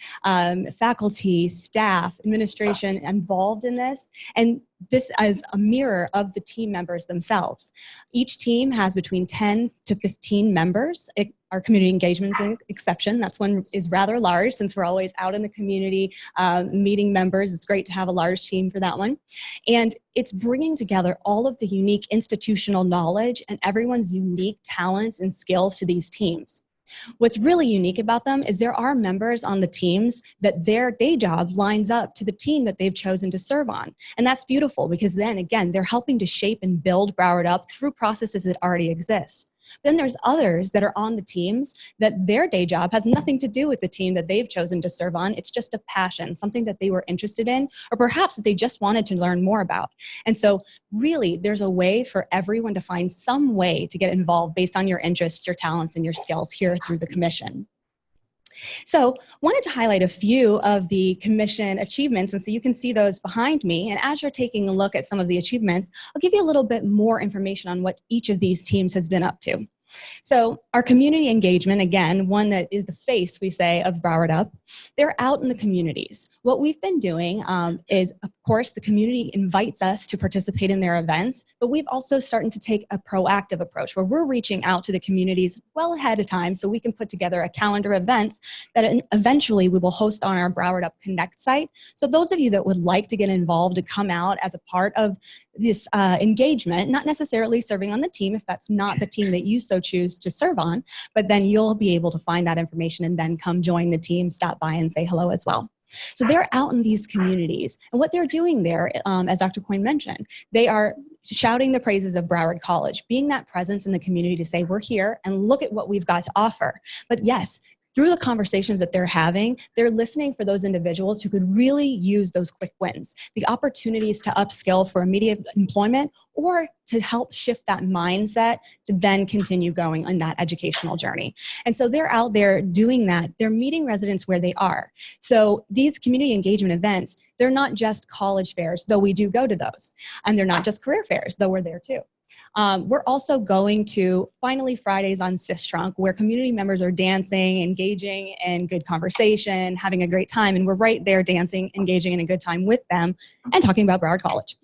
faculty, staff, administration involved in this. And this is a mirror of the team members themselves. Each team has between 10 to 15 members. Our community engagement is an exception. That's one is rather large, since we're always out in the community meeting members. It's great to have a large team for that one. And it's bringing together all of the unique institutional knowledge and everyone's unique talents and skills to these teams. What's really unique about them is there are members on the teams that their day job lines up to the team that they've chosen to serve on. And that's beautiful, because then again, they're helping to shape and build Broward UP through processes that already exist. Then there's others that are on the teams that their day job has nothing to do with the team that they've chosen to serve on. It's just a passion, something that they were interested in, or perhaps that they just wanted to learn more about. And so really, there's a way for everyone to find some way to get involved based on your interests, your talents, and your skills here through the commission. So wanted to highlight a few of the commission achievements, and so you can see those behind me. And as you're taking a look at some of the achievements, I'll give you a little bit more information on what each of these teams has been up to. So our community engagement, again, one that is the face, we say, of Broward UP, they're out in the communities. What we've been doing is, of course, the community invites us to participate in their events, but we've also started to take a proactive approach where we're reaching out to the communities well ahead of time so we can put together a calendar of events that eventually we will host on our Broward UP Connect site. So those of you that would like to get involved, to come out as a part of this engagement, not necessarily serving on the team if that's not the team that you so choose to serve on, but then you'll be able to find that information and then come join the team, stop by and say hello as well. So they're out in these communities, and what they're doing there, as Dr. Coyne mentioned, they are shouting the praises of Broward College, being that presence in the community to say, we're here and look at what we've got to offer. But yes, through the conversations that they're having, they're listening for those individuals who could really use those quick wins, the opportunities to upskill for immediate employment, or to help shift that mindset to then continue going on that educational journey. And so they're out there doing that. They're meeting residents where they are. So these community engagement events, they're not just college fairs, though we do go to those. And they're not just career fairs, though we're there too. We're also going to Finally Fridays on Sistrunk, where community members are dancing, engaging in good conversation, having a great time, and we're right there dancing, engaging in a good time with them, and talking about Broward College.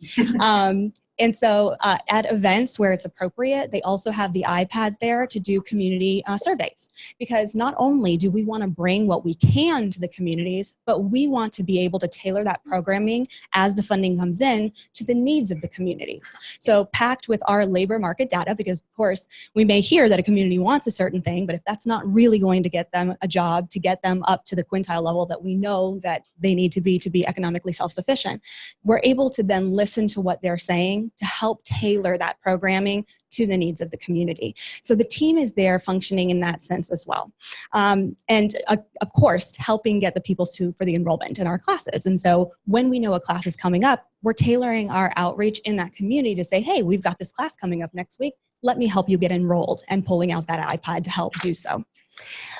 And so at events where it's appropriate, they also have the iPads there to do community surveys, because not only do we want to bring what we can to the communities, but we want to be able to tailor that programming as the funding comes in to the needs of the communities. So packed with our labor market data, because of course we may hear that a community wants a certain thing, but if that's not really going to get them a job, to get them up to the quintile level that we know that they need to be economically self-sufficient, we're able to then listen to what they're saying, team to help tailor that programming to the needs of the community. So the team is there functioning in that sense as well. Of course, helping get the people for the enrollment in our classes. And so when we know a class is coming up, we're tailoring our outreach in that community to say, hey, we've got this class coming up next week. Let me help you get enrolled, and pulling out that iPad to help do so.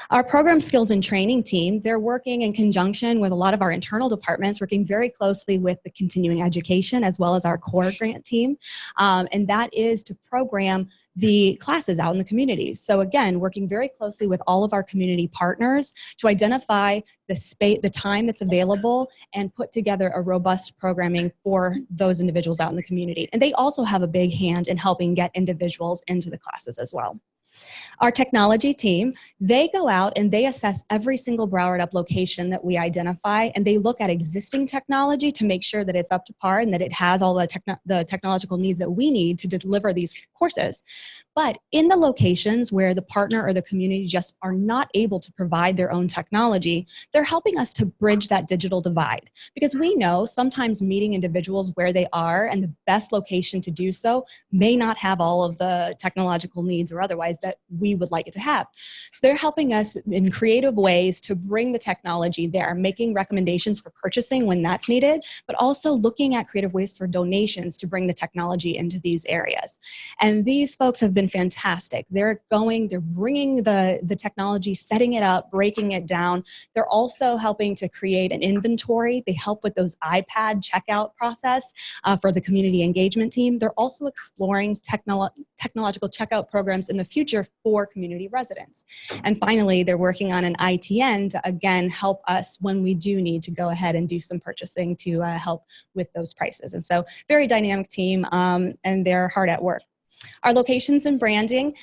Our program skills and training team, they're working in conjunction with a lot of our internal departments, working very closely with the continuing education as well as our core grant team. And that is to program the classes out in the communities. So again, working very closely with all of our community partners to identify the time that's available and put together a robust programming for those individuals out in the community. And they also have a big hand in helping get individuals into the classes as well. Our technology team, they go out and they assess every single Broward UP location that we identify, and they look at existing technology to make sure that it's up to par and that it has all the technological needs that we need to deliver these courses. But in the locations where the partner or the community just are not able to provide their own technology, they're helping us to bridge that digital divide. Because we know sometimes meeting individuals where they are and the best location to do so may not have all of the technological needs or otherwise that we would like it to have. So they're helping us in creative ways to bring the technology there, making recommendations for purchasing when that's needed, but also looking at creative ways for donations to bring the technology into these areas. And these folks have been fantastic. They're bringing the technology, setting it up, breaking it down. They're also helping to create an inventory. They help with those iPad checkout process for the community engagement team. They're also exploring technological checkout programs in the future for community residents. And finally, they're working on an ITN to, again, help us when we do need to go ahead and do some purchasing to help with those prices. And so very dynamic team, and they're hard at work. Our locations and branding,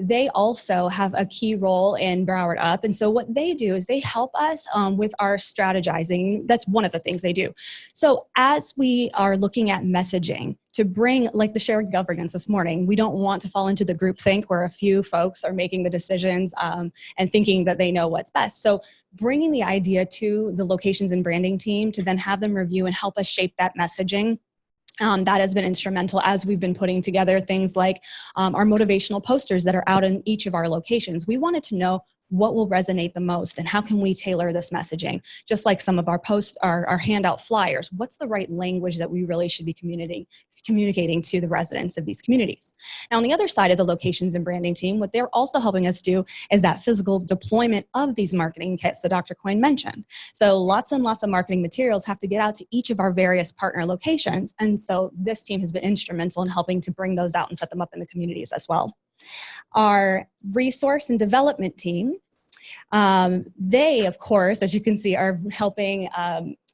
they also have a key role in Broward UP. And so what they do is they help us with our strategizing. That's one of the things they do. So as we are looking at messaging to bring, like the shared governance this morning, we don't want to fall into the groupthink where a few folks are making the decisions and thinking that they know what's best. So bringing the idea to the locations and branding team to then have them review and help us shape that messaging. That has been instrumental as we've been putting together things like our motivational posters that are out in each of our locations. We wanted to know what will resonate the most and how can we tailor this messaging? Just like some of our posts, our handout flyers, what's the right language that we really should be communicating to the residents of these communities? Now, on the other side of the locations and branding team, what they're also helping us do is that physical deployment of these marketing kits that Dr. Coyne mentioned. So lots and lots of marketing materials have to get out to each of our various partner locations. And so this team has been instrumental in helping to bring those out and set them up in the communities as well. Our resource and development team, they, of course, as you can see, are helping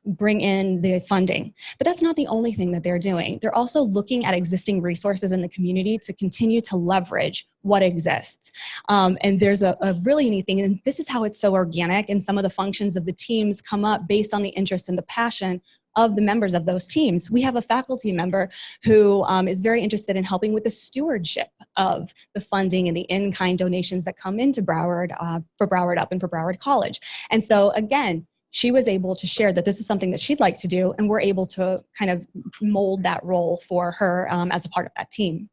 bring in the funding. But that's not the only thing that they're doing. They're also looking at existing resources in the community to continue to leverage what exists. And there's a really neat thing, and this is how it's so organic, and some of the functions of the teams come up based on the interest and the passion of the members of those teams. We have a faculty member who is very interested in helping with the stewardship of the funding and the in-kind donations that come into Broward for Broward UP and for Broward College. And so again, she was able to share that this is something that she'd like to do, and we're able to kind of mold that role for her as a part of that team.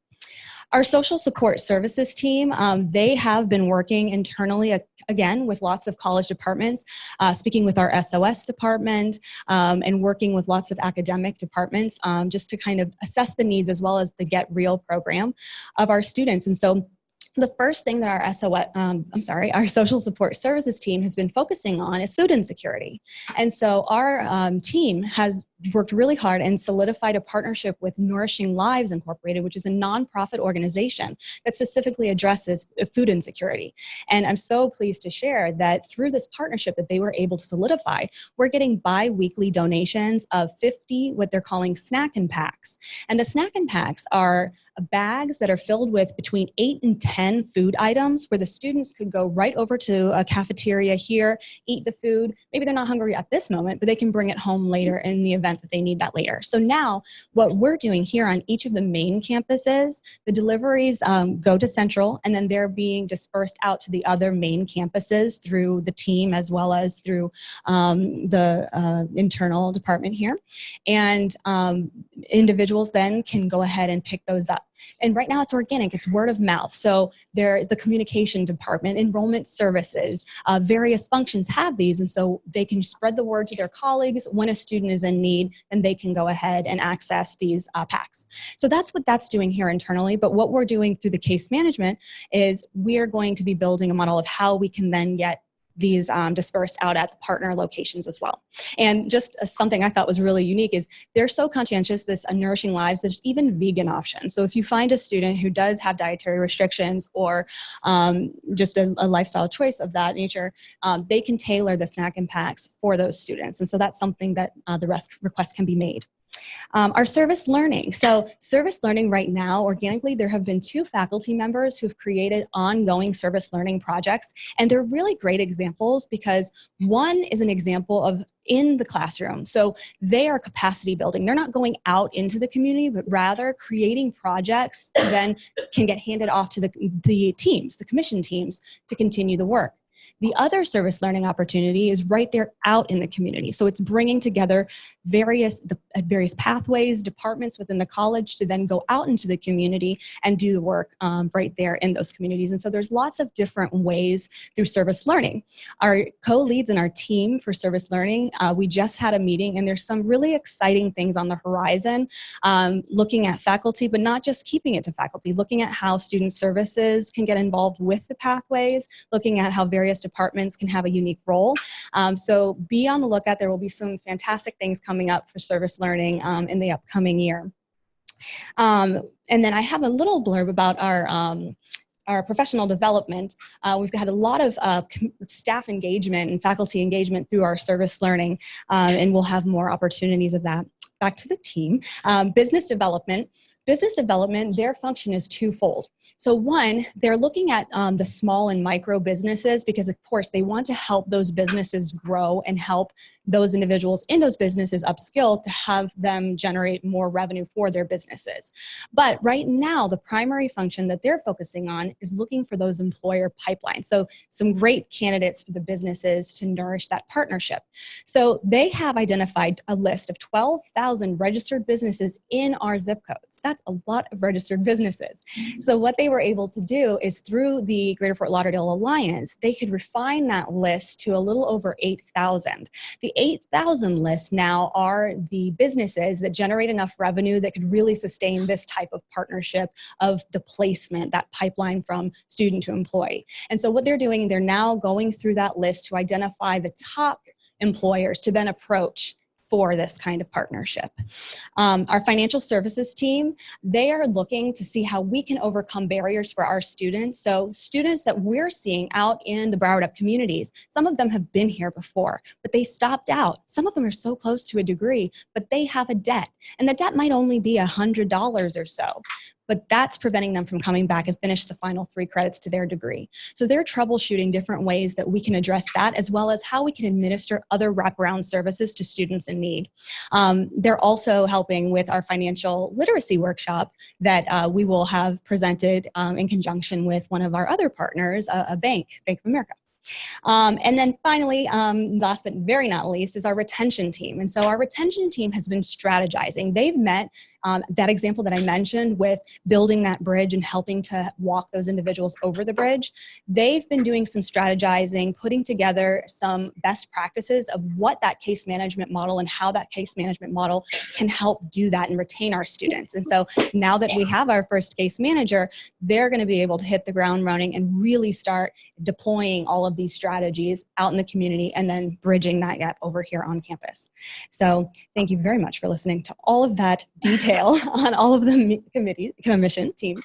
Our social support services team, they have been working internally, again, with lots of college departments, speaking with our SOS department and working with lots of academic departments just to kind of assess the needs as well as the Get Real program of our students. And so the first thing that our social support services team has been focusing on is food insecurity. And so our team has worked really hard and solidified a partnership with Nourishing Lives Incorporated, which is a nonprofit organization that specifically addresses food insecurity. And I'm so pleased to share that through this partnership that they were able to solidify, we're getting bi-weekly donations of 50, what they're calling snack and packs. And the snack and packs are bags that are filled with between 8 and 10 food items where the students could go right over to a cafeteria here, eat the food. Maybe they're not hungry at this moment, but they can bring it home later in the event that they need that later. So now what we're doing here on each of the main campuses, the deliveries go to Central, and then they're being dispersed out to the other main campuses through the team as well as through the internal department here. And individuals then can go ahead and pick those up. And right now it's organic, it's word of mouth. So there's the communication department, enrollment services, various functions have these. And so they can spread the word to their colleagues. When a student is in need, then they can go ahead and access these packs. So that's what that's doing here internally. But what we're doing through the case management is we're going to be building a model of how we can then get these dispersed out at the partner locations as well. And just something I thought was really unique is they're so conscientious, this Nourishing Lives, there's even vegan options. So if you find a student who does have dietary restrictions or just a lifestyle choice of that nature, they can tailor the snack and packs for those students. And so that's something that the request can be made. Our service learning. So service learning right now, organically, there have been 2 faculty members who've created ongoing service learning projects. And they're really great examples because one is an example of in the classroom. So they are capacity building. They're not going out into the community, but rather creating projects that then can get handed off to the teams, the commission teams, to continue the work. The other service learning opportunity is right there out in the community. So it's bringing together various pathways, departments within the college to then go out into the community and do the work right there in those communities. And so there's lots of different ways through service learning. Our co-leads in our team for service learning, we just had a meeting and there's some really exciting things on the horizon, looking at faculty, but not just keeping it to faculty, looking at how student services can get involved with the pathways, looking at how various departments can have a unique role. So be on the lookout. There will be some fantastic things coming up for service learning in the upcoming year. And then I have a little blurb about our professional development. We've had a lot of staff engagement and faculty engagement through our service learning, and we'll have more opportunities of that. Back to the team. Business development. Business development, their function is twofold. So one, they're looking at the small and micro businesses because of course they want to help those businesses grow and help those individuals in those businesses upskill to have them generate more revenue for their businesses. But right now, the primary function that they're focusing on is looking for those employer pipelines. So some great candidates for the businesses to nourish that partnership. So they have identified a list of 12,000 registered businesses in our zip codes. That's a lot of registered businesses. So what they were able to do is through the Greater Fort Lauderdale Alliance, they could refine that list to a little over 8,000. The 8,000 list now are the businesses that generate enough revenue that could really sustain this type of partnership of the placement, that pipeline from student to employee. And so what they're doing, they're now going through that list to identify the top employers to then approach for this kind of partnership. Our financial services team, they are looking to see how we can overcome barriers for our students. So students that we're seeing out in the Broward UP communities, some of them have been here before, but they stopped out. Some of them are so close to a degree, but they have a debt. And the debt might only be $100 or so. But that's preventing them from coming back and finish the final 3 credits to their degree. So they're troubleshooting different ways that we can address that, as well as how we can administer other wraparound services to students in need. They're also helping with our financial literacy workshop that we will have presented in conjunction with one of our other partners, a bank, Bank of America. And then finally, last but very not least, is our retention team. And so our retention team has been strategizing. They've met that example that I mentioned with building that bridge and helping to walk those individuals over the bridge. They've been doing some strategizing, putting together some best practices of what that case management model and how that case management model can help do that and retain our students. And so now that we have our first case manager, they're going to be able to hit the ground running and really start deploying all of these strategies out in the community and then bridging that gap over here on campus. So thank you very much for listening to all of that detail on all of the commission teams.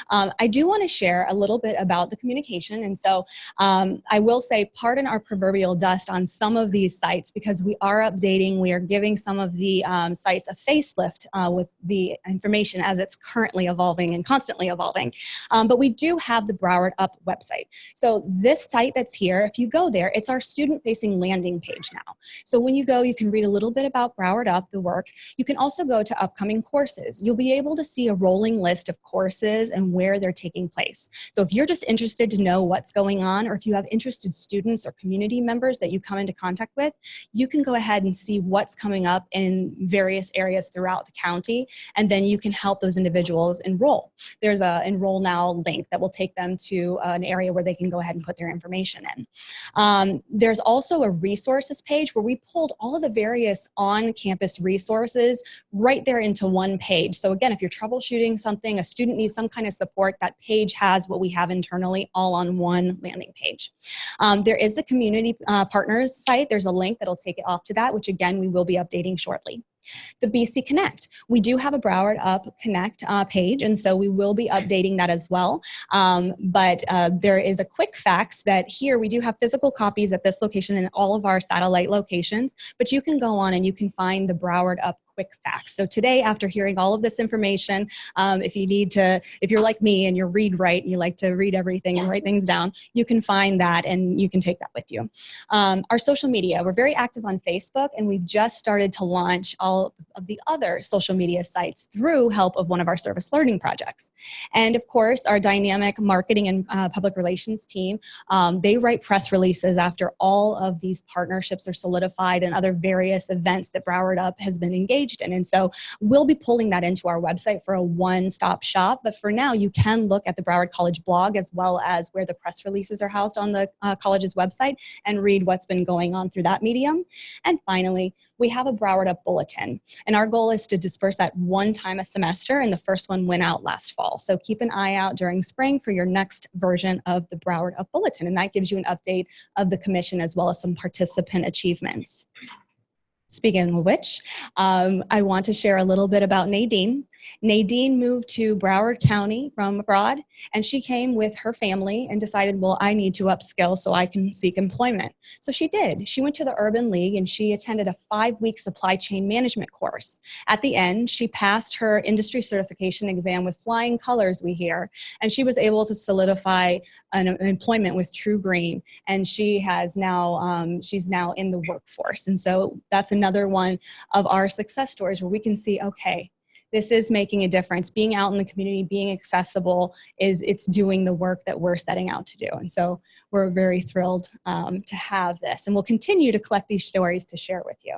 I do want to share a little bit about the communication. And so I will say, pardon our proverbial dust on some of these sites because we are updating, we are giving some of the sites a facelift with the information as it's currently evolving and constantly evolving. But we do have the Broward UP website. So this site that's that's here, if you go there, it's our student-facing landing page now. So when you go, you can read a little bit about Broward Up, the work. You can also go to upcoming courses. You'll be able to see a rolling list of courses and where they're taking place. So if you're just interested to know what's going on, or if you have interested students or community members that you come into contact with, you can go ahead and see what's coming up in various areas throughout the county, and then you can help those individuals enroll. There's a Enroll Now link that will take them to an area where they can go ahead and put their information in. There's also a resources page where we pulled all of the various on-campus resources right there into one page. So again, if you're troubleshooting something, a student needs some kind of support, that page has what we have internally all on one landing page. There is the community partners site. There's a link that'll take it off to that, which again, we will be updating shortly. The BC Connect. We do have a Broward UP Connect page, and so we will be updating that as well. But there is a quick fax that here we do have physical copies at this location and all of our satellite locations, but you can go on and you can find the Broward UP quick fax. So today, after hearing all of this information, if you're like me and you're read-write and you like to read everything and write things down, you can find that and you can take that with you. Our social media, we're very active on Facebook, and we've just started to launch all of the other social media sites through help of one of our service learning projects. And of course, our dynamic marketing and public relations team, they write press releases after all of these partnerships are solidified and other various events that Broward UP has been engaged in. And so we'll be pulling that into our website for a one-stop shop. But for now, you can look at the Broward College blog as well as where the press releases are housed on the college's website and read what's been going on through that medium. And finally, we have a Broward UP bulletin. And our goal is to disperse that one time a semester, and the first one went out last fall. So keep an eye out during spring for your next version of the Broward UP bulletin. And that gives you an update of the commission as well as some participant achievements. Speaking of which, I want to share a little bit about Nadine. Nadine moved to Broward County from abroad, and she came with her family and decided, well, I need to upskill so I can seek employment. So she did. She went to the Urban League and she attended a 5-week supply chain management course. At the end, she passed her industry certification exam with flying colors, we hear, and she was able to solidify an employment with True Green, and she has now, she's now in the workforce. And so that's another one of our success stories where we can see, okay, this is making a difference. Being out in the community, being accessible, it's doing the work that we're setting out to do. And so we're very thrilled to have this, and we'll continue to collect these stories to share with you.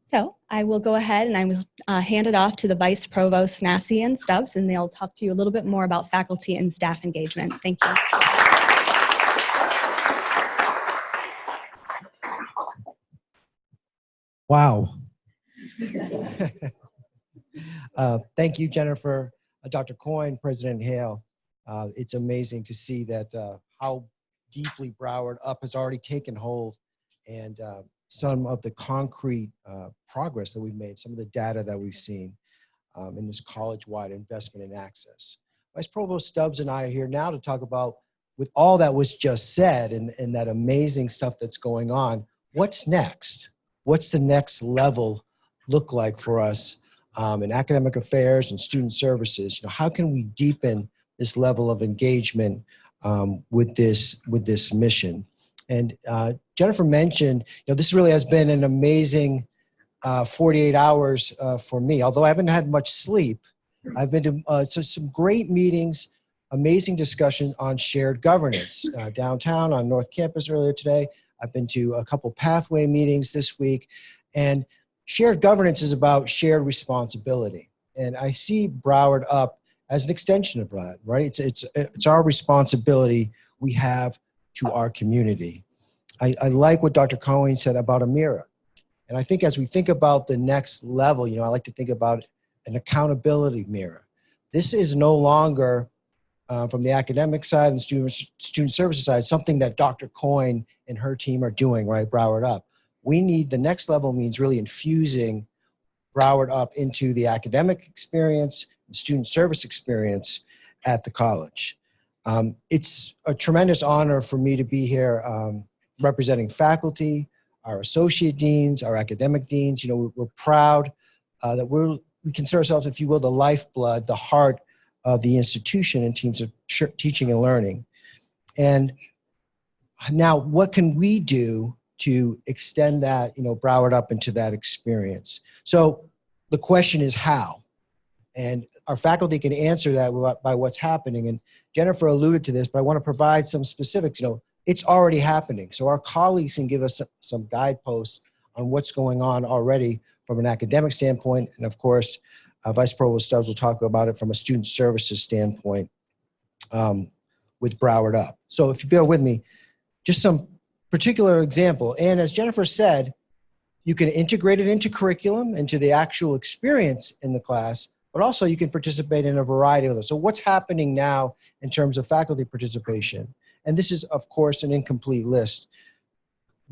So I will go ahead and I will hand it off to the Vice Provost Snassi and Stubbs, and they'll talk to you a little bit more about faculty and staff engagement. Thank you. Wow. Thank you, Jennifer, Dr. Coyne, President Hale. It's amazing to see that how deeply Broward UP has already taken hold, and some of the concrete progress that we've made, some of the data that we've seen in this college-wide investment in access. Vice Provost Stubbs and I are here now to talk about, with all that was just said and that amazing stuff that's going on, what's next? What's the next level look like for us in academic affairs and student services? You know, how can we deepen this level of engagement with this mission? And Jennifer mentioned, you know, this really has been an amazing 48 hours for me. Although I haven't had much sleep, I've been to some great meetings, amazing discussion on shared governance downtown on North Campus earlier today. I've been to a couple pathway meetings this week, and shared governance is about shared responsibility. And I see Broward UP as an extension of that, right? It's our responsibility we have to our community. I like what Dr. Coyne said about a mirror. And I think as we think about the next level, you know, I like to think about an accountability mirror. This is no longer from the academic side and student services side, something that Dr. Coyne and her team are doing, right, Broward UP. We need, the next level means really infusing Broward UP into the academic experience and student service experience at the college. It's a tremendous honor for me to be here representing faculty, our associate deans, our academic deans. You know, we're proud that we consider ourselves, if you will, the lifeblood, the heart of the institution in terms of teaching and learning. And Now, what can we do to extend that, Broward up into that experience? So the question is how? And our faculty can answer that by what's happening. And Jennifer alluded to this, but I want to provide some specifics. It's already happening. So our colleagues can give us some guideposts on what's going on already from an academic standpoint. And of course, Vice Provost Stubbs will talk about it from a student services standpoint with Broward Up. So if you bear with me, just some particular example. And as Jennifer said, you can integrate it into curriculum, into the actual experience in the class, but also you can participate in a variety of those. So what's happening now in terms of faculty participation? And this is, of course, an incomplete list.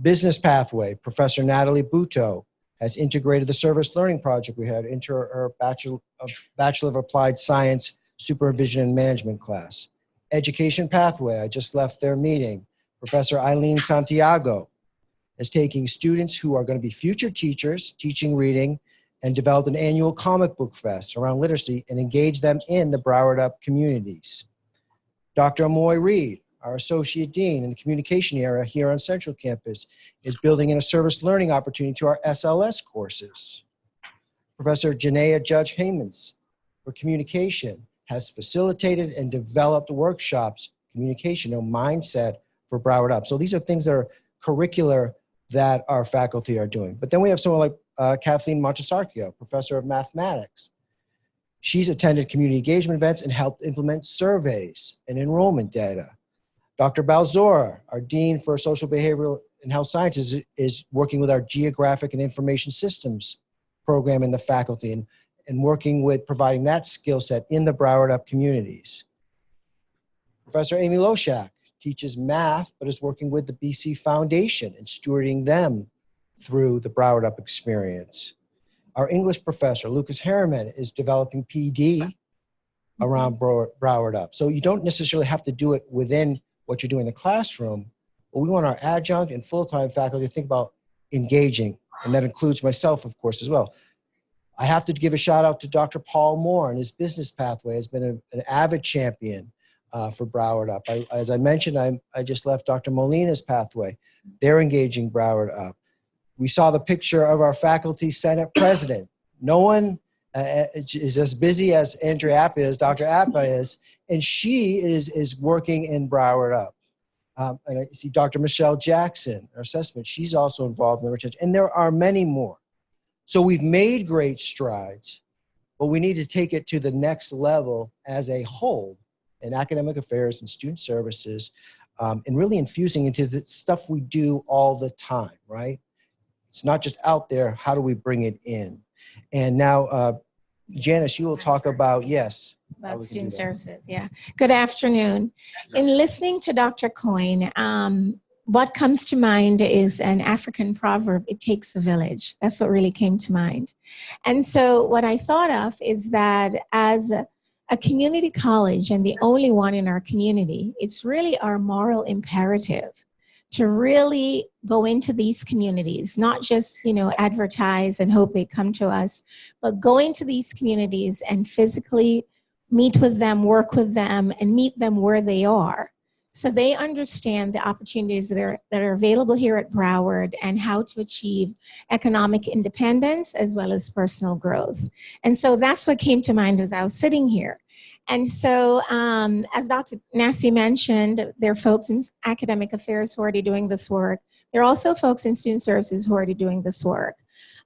Business Pathway, Professor Natalie Buto has integrated the service learning project we had into her Bachelor of Applied Science Supervision and Management class. Education Pathway, I just left their meeting. Professor Eileen Santiago is taking students who are going to be future teachers, teaching reading, and developed an annual comic book fest around literacy and engage them in the Broward UP communities. Dr. Amoy Reed, our Associate Dean in the communication area here on Central Campus, is building in a service learning opportunity to our SLS courses. Professor Janaea Judge Haymans for communication has facilitated and developed workshops, communication, mindset for Broward UP. So these are things that are curricular that our faculty are doing. But then we have someone like Kathleen Montesarchio, Professor of Mathematics. She's attended community engagement events and helped implement surveys and enrollment data. Dr. Balzora, our Dean for Social Behavioral and Health Sciences, is working with our Geographic and Information Systems program in the faculty and working with providing that skill set in the Broward UP communities. Professor Amy Loshak teaches math, but is working with the BC Foundation and stewarding them through the Broward UP experience. Our English professor, Lucas Harriman, is developing PD around Broward UP. So you don't necessarily have to do it within what you're doing in the classroom, but we want our adjunct and full-time faculty to think about engaging, and that includes myself, of course, as well. I have to give a shout out to Dr. Paul Moore and his business pathway has been an avid champion for Broward UP. As I mentioned, I just left Dr. Molina's pathway. They're engaging Broward UP. We saw the picture of our faculty senate president. No one is as busy as Andrea Appa is, Dr. Appa is, and she is working in Broward UP. And I see Dr. Michelle Jackson, our assessment, she's also involved in the retention, and there are many more. So we've made great strides, but we need to take it to the next level as a whole in academic affairs and student services, and really infusing into the stuff we do all the time, right? It's not just out there, how do we bring it in? And now, Janice, you will talk about, yes. About student services, yeah. Good afternoon. In listening to Dr. Coyne, what comes to mind is an African proverb, it takes a village. That's what really came to mind. And so what I thought of is that as a community college and the only one in our community, it's really our moral imperative to really go into these communities, not just, advertise and hope they come to us, but go into these communities and physically meet with them, work with them, and meet them where they are. So they understand the opportunities that are available here at Broward and how to achieve economic independence as well as personal growth. And so that's what came to mind as I was sitting here. And so as Dr. Nassi mentioned, there are folks in academic affairs who are already doing this work. There are also folks in student services who are already doing this work.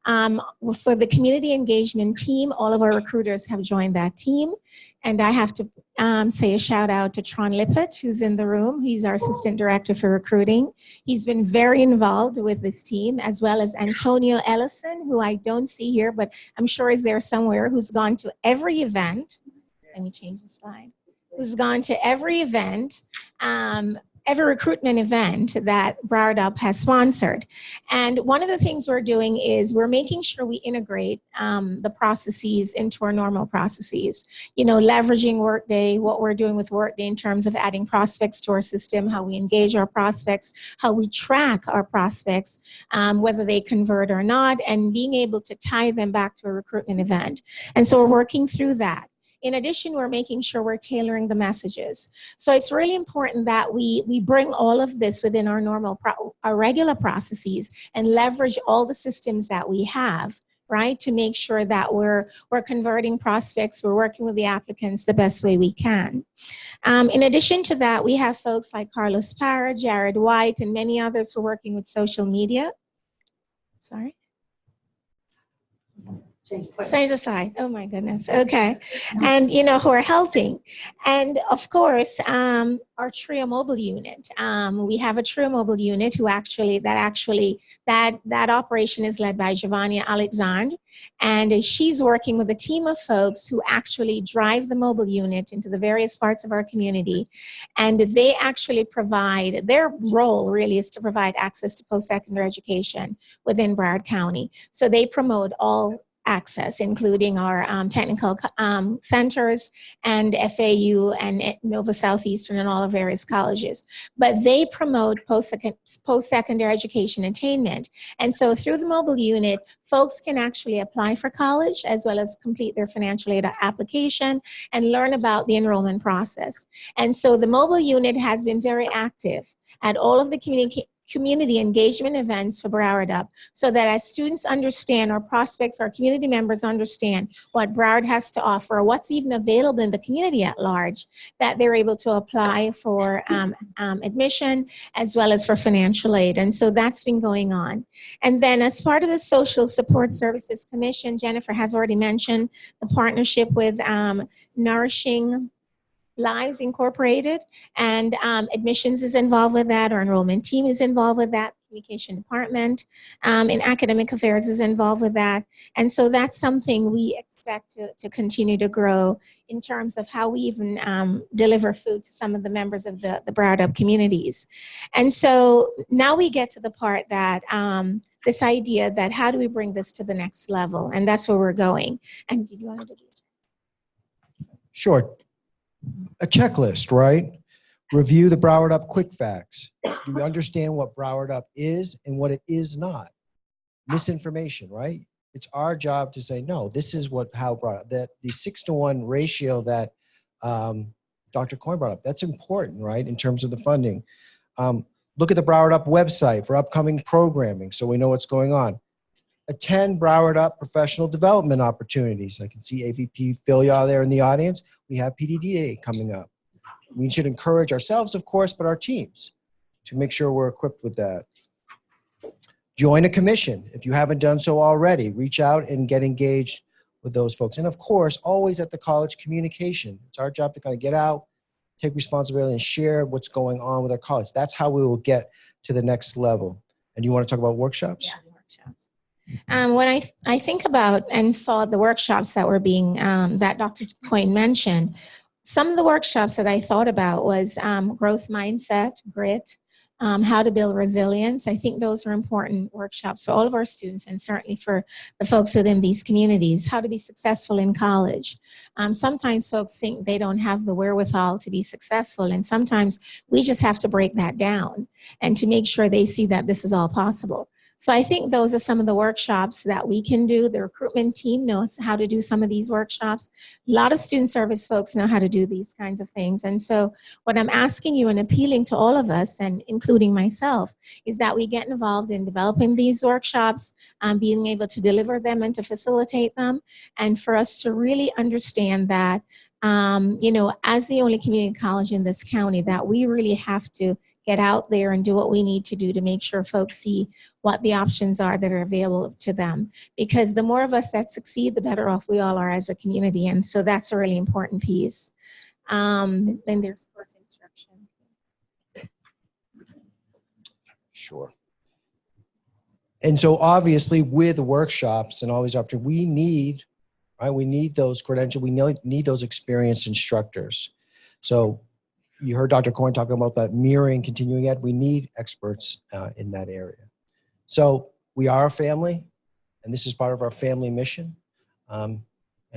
For the community engagement team, all of our recruiters have joined that team. And I have to say a shout out to Tron Lippett, who's in the room. He's our assistant director for recruiting. He's been very involved with this team, as well as Antonio Ellison, who I don't see here, but I'm sure is there somewhere, who's gone to every event. Let me change the slide. Who's gone to every event, every recruitment event that Broward UP has sponsored. And one of the things we're doing is we're making sure we integrate the processes into our normal processes. Leveraging Workday, what we're doing with Workday in terms of adding prospects to our system, how we engage our prospects, how we track our prospects, whether they convert or not, and being able to tie them back to a recruitment event. And so we're working through that. In addition, we're making sure we're tailoring the messages. So it's really important that we bring all of this within our our regular processes and leverage all the systems that we have, right, to make sure that we're converting prospects, we're working with the applicants the best way we can. In addition to that, we have folks like Carlos Parra, Jared White, and many others who are working with social media. Sorry. Change the slide. Oh my goodness. Okay. And who are helping. And of course, our TRIO mobile unit. We have a TRIO mobile unit that operation is led by Giovanni Alexandre. And she's working with a team of folks who actually drive the mobile unit into the various parts of our community. And they actually provide, their role really is to provide access to post-secondary education within Broward County. So they promote all access, including our technical centers and FAU and Nova Southeastern and all the various colleges. But they promote post-secondary education attainment. And so through the mobile unit, folks can actually apply for college as well as complete their financial aid application and learn about the enrollment process. And so the mobile unit has been very active at all of the community engagement events for Broward UP, so that as students understand, our prospects, our community members understand what Broward has to offer, or what's even available in the community at large, that they're able to apply for admission as well as for financial aid. And so that's been going on. And then as part of the Social Support Services Commission, Jennifer has already mentioned the partnership with Nourishing Lives Incorporated, and admissions is involved with that, our enrollment team is involved with that, communication department and academic affairs is involved with that. And so that's something we expect to continue to grow in terms of how we even deliver food to some of the members of the Broward UP communities. And so now we get to the part that this idea that how do we bring this to the next level, and that's where we're going. And did you want to do this? Sure. A checklist, right? Review the Broward UP quick facts. Do we understand what Broward UP is and what it is not? Misinformation, right? It's our job to say, no, this is how Broward UP, that the 6-to-1 ratio that Dr. Coyne brought up, that's important, right? In terms of the funding. Look at the Broward UP website for upcoming programming so we know what's going on. Attend Broward UP professional development opportunities. I can see AVP Philia there in the audience. We have PDDA coming up. We should encourage ourselves, of course, but our teams to make sure we're equipped with that. Join a commission. If you haven't done so already, reach out and get engaged with those folks. And of course, always at the college communication. It's our job to kind of get out, take responsibility and share what's going on with our college. That's how we will get to the next level. And you want to talk about workshops? Yeah, workshops. When I think about and saw the workshops that were being, that Dr. Coyne mentioned, some of the workshops that I thought about was growth mindset, grit, how to build resilience. I think those are important workshops for all of our students and certainly for the folks within these communities, how to be successful in college. Sometimes folks think they don't have the wherewithal to be successful, and sometimes we just have to break that down and to make sure they see that this is all possible. So I think those are some of the workshops that we can do. The recruitment team knows how to do some of these workshops. A lot of student service folks know how to do these kinds of things. And so what I'm asking you and appealing to all of us, and including myself, is that we get involved in developing these workshops, being able to deliver them and to facilitate them, and for us to really understand that, you know, as the only community college in this county, that we really have to get out there and do what we need to do to make sure folks see what the options are that are available to them. Because the more of us that succeed, the better off we all are as a community. And so that's a really important piece. Then there's course instruction. Sure. And so obviously with workshops and all these opportunities, we need, right? We need those credentials. We need those experienced instructors. So you heard Dr. Coyne talking about that mirroring continuing ed. We need experts in that area. So we are a family, and this is part of our family mission. And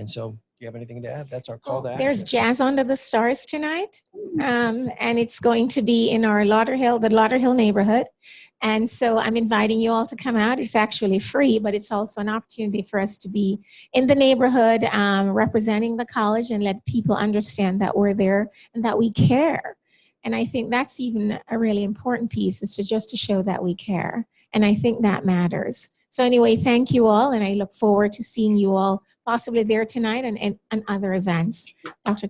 so you have anything to add? That's our call to action. There's Jazz Under the Stars tonight, and it's going to be in our the Lauderhill neighborhood. And so I'm inviting you all to come out. It's actually free, but it's also an opportunity for us to be in the neighborhood, representing the college and let people understand that we're there and that we care. And I think that's even a really important piece, is to show that we care. And I think that matters. So anyway, thank you all, and I look forward to seeing you all possibly there tonight and other events. Dr.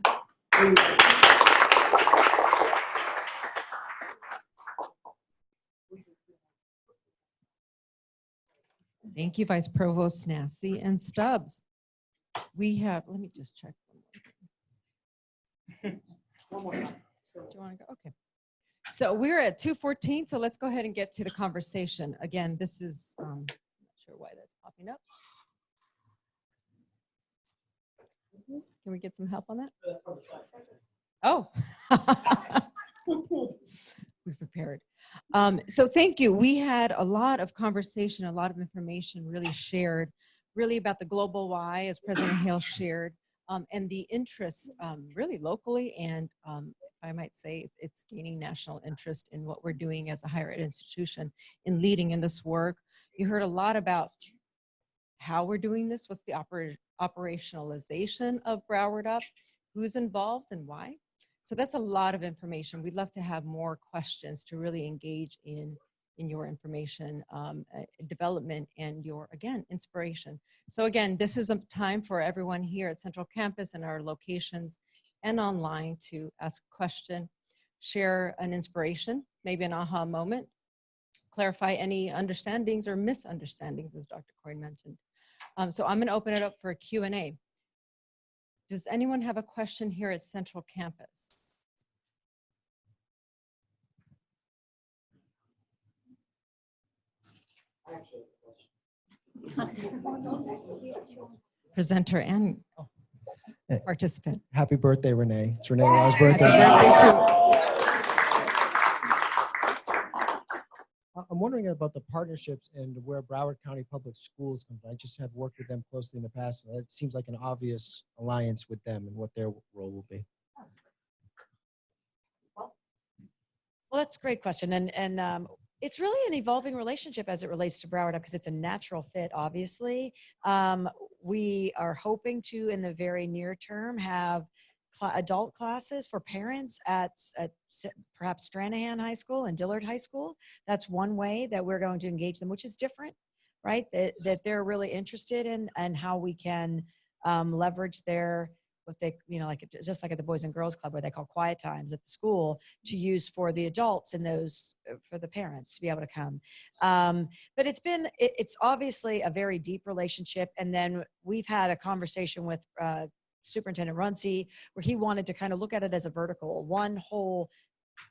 Thank you, Vice Provost Nassi and Stubbs. We have, let me just check. One more. Do you want to go? Okay. So we're at 2:14, so let's go ahead and get to the conversation. Again, this is, I'm not sure why that's popping up. Can we get some help on that? Oh. We've prepared. So thank you. We had a lot of conversation, a lot of information really shared, really about the global why, as President Hale shared, and the interests really locally, and I might say it's gaining national interest in what we're doing as a higher ed institution in leading in this work. You heard a lot about how we're doing this, what's the operationalization of BrowardUP, who's involved and why. So that's a lot of information. We'd love to have more questions to really engage in your information development and your, again, inspiration. So again, this is a time for everyone here at Central Campus and our locations and online to ask a question, share an inspiration, maybe an aha moment, clarify any understandings or misunderstandings, as Dr. Coyne mentioned. So I'm gonna open it up for a Q&A. Does anyone have a question here at Central Campus? Presenter and participant. Happy birthday, Renee. It's Renee Law's birthday. Happy birthday to I'm wondering about the partnerships and where Broward County Public Schools come from. I just have worked with them closely in the past, and it seems like an obvious alliance with them and what their role will be. Well, that's a great question. And it's really an evolving relationship as it relates to BrowardUP, because it's a natural fit, obviously. We are hoping to, in the very near term, have adult classes for parents at perhaps Stranahan High School and Dillard High School. That's one way that we're going to engage them, which is different, right? That they're really interested in, and how we can leverage their, what they, like just like at the Boys and Girls Club, where they call quiet times at the school, to use for the adults and those for the parents to be able to come. But it's obviously a very deep relationship. And then we've had a conversation with Superintendent Runcie, where he wanted to kind of look at it as a vertical, one whole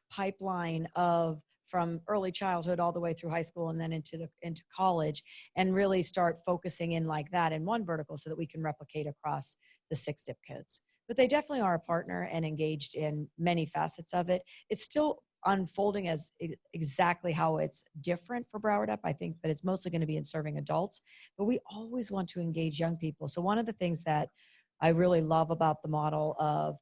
pipeline of from early childhood all the way through high school and then into college, and really start focusing in like that in one vertical, so that we can replicate across the 6 zip codes. But they definitely are a partner and engaged in many facets of it. It's still unfolding as exactly how it's different for BrowardUP, I think, but it's mostly going to be in serving adults. But we always want to engage young people. So one of the things that I really love about the model of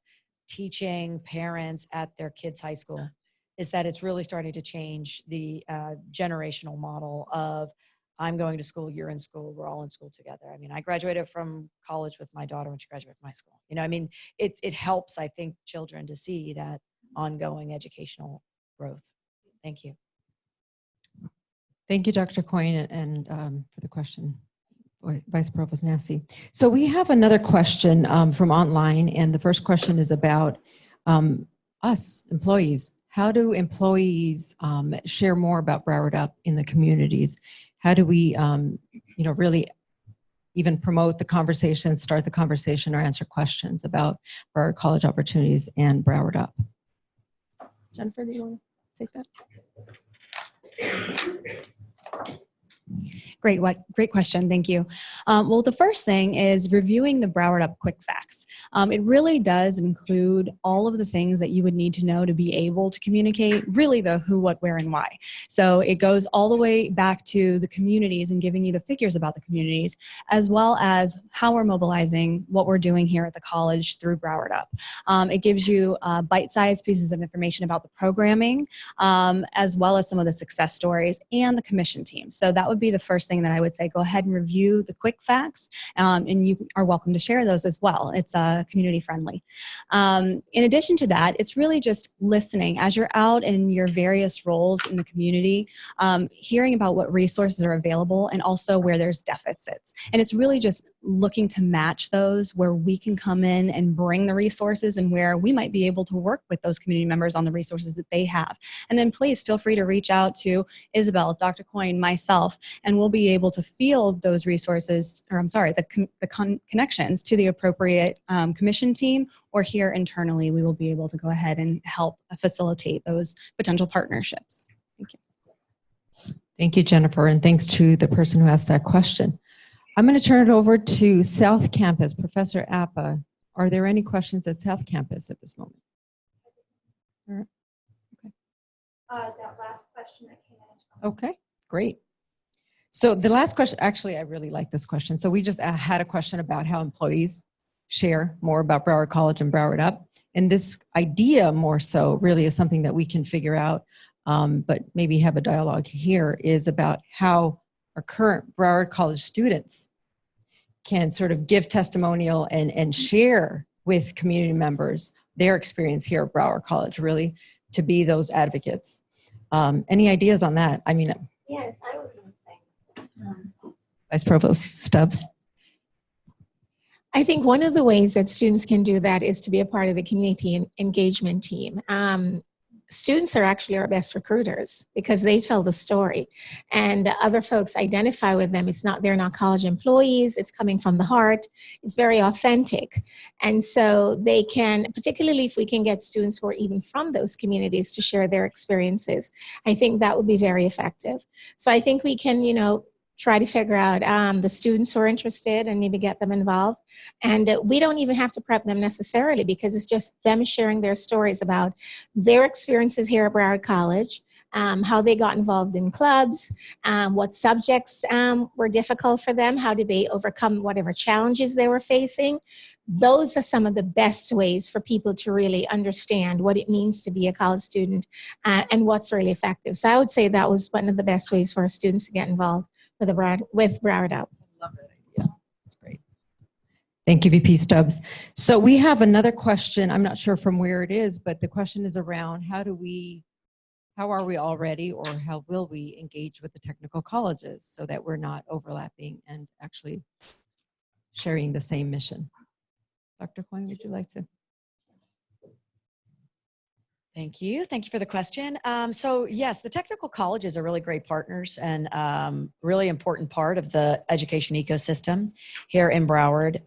teaching parents at their kids' high school is that it's really starting to change the generational model of, I'm going to school, you're in school, we're all in school together. I mean, I graduated from college with my daughter when she graduated from high school. I mean, it helps, I think, children to see that ongoing educational growth. Thank you. Thank you, Dr. Coyne, and for the question, Vice Provost Nassi. So we have another question from online, and the first question is about us, employees. How do employees share more about BrowardUP in the communities? How do we, really even promote the conversation, start the conversation, or answer questions about our college opportunities and BrowardUP? Jennifer, do you want to take that? Great question. Thank you. Well, the first thing is reviewing the Broward UP Quick Facts. It really does include all of the things that you would need to know to be able to communicate, really the who, what, where, and why. So it goes all the way back to the communities and giving you the figures about the communities, as well as how we're mobilizing what we're doing here at the college through Broward UP. It gives you bite-sized pieces of information about the programming, as well as some of the success stories and the commission team. So that would be the first thing that I would say. Go ahead and review the quick facts, and you are welcome to share those as well. It's community friendly. In addition to that, it's really just listening as you're out in your various roles in the community, hearing about what resources are available and also where there's deficits. And it's really just looking to match those where we can come in and bring the resources and where we might be able to work with those community members on the resources that they have. And then please feel free to reach out to Isabel, Dr. Coyne, myself, and we'll be able to field those resources, or I'm sorry, the connections to the appropriate commission team, or here internally, we will be able to go ahead and help facilitate those potential partnerships. Thank you. Thank you, Jennifer, and thanks to the person who asked that question. I'm going to turn it over to South Campus. Professor Appa, are there any questions at South Campus at this moment? Okay. That last question that came in is from Okay, great. So the last question, actually, I really like this question. So we just had a question about how employees share more about Broward College and Broward UP. And this idea more so really is something that we can figure out, but maybe have a dialogue here, is about how our current Broward College students can sort of give testimonial and share with community members their experience here at Broward College, really to be those advocates. Any ideas on that? I mean, yes, I was going to say. Vice Provost Stubbs. I think one of the ways that students can do that is to be a part of the community engagement team. Students are actually our best recruiters because they tell the story, and other folks identify with them. They're not college employees. It's coming from the heart. It's very authentic. And so they can, particularly if we can get students who are even from those communities to share their experiences, I think that would be very effective. So I think we can, try to figure out the students who are interested and maybe get them involved. And we don't even have to prep them necessarily, because it's just them sharing their stories about their experiences here at Broward College, how they got involved in clubs, what subjects were difficult for them, how did they overcome whatever challenges they were facing. Those are some of the best ways for people to really understand what it means to be a college student and what's really effective. So I would say that was one of the best ways for our students to get involved with Broward UP. Love that idea. That's great. Thank you, VP Stubbs. So we have another question. I'm not sure from where it is, but the question is around how are we already, or how will we engage with the technical colleges so that we're not overlapping and actually sharing the same mission? Dr. Coyne, would you like to? Thank you. Thank you for the question. So yes, the technical colleges are really great partners and really important part of the education ecosystem here in Broward.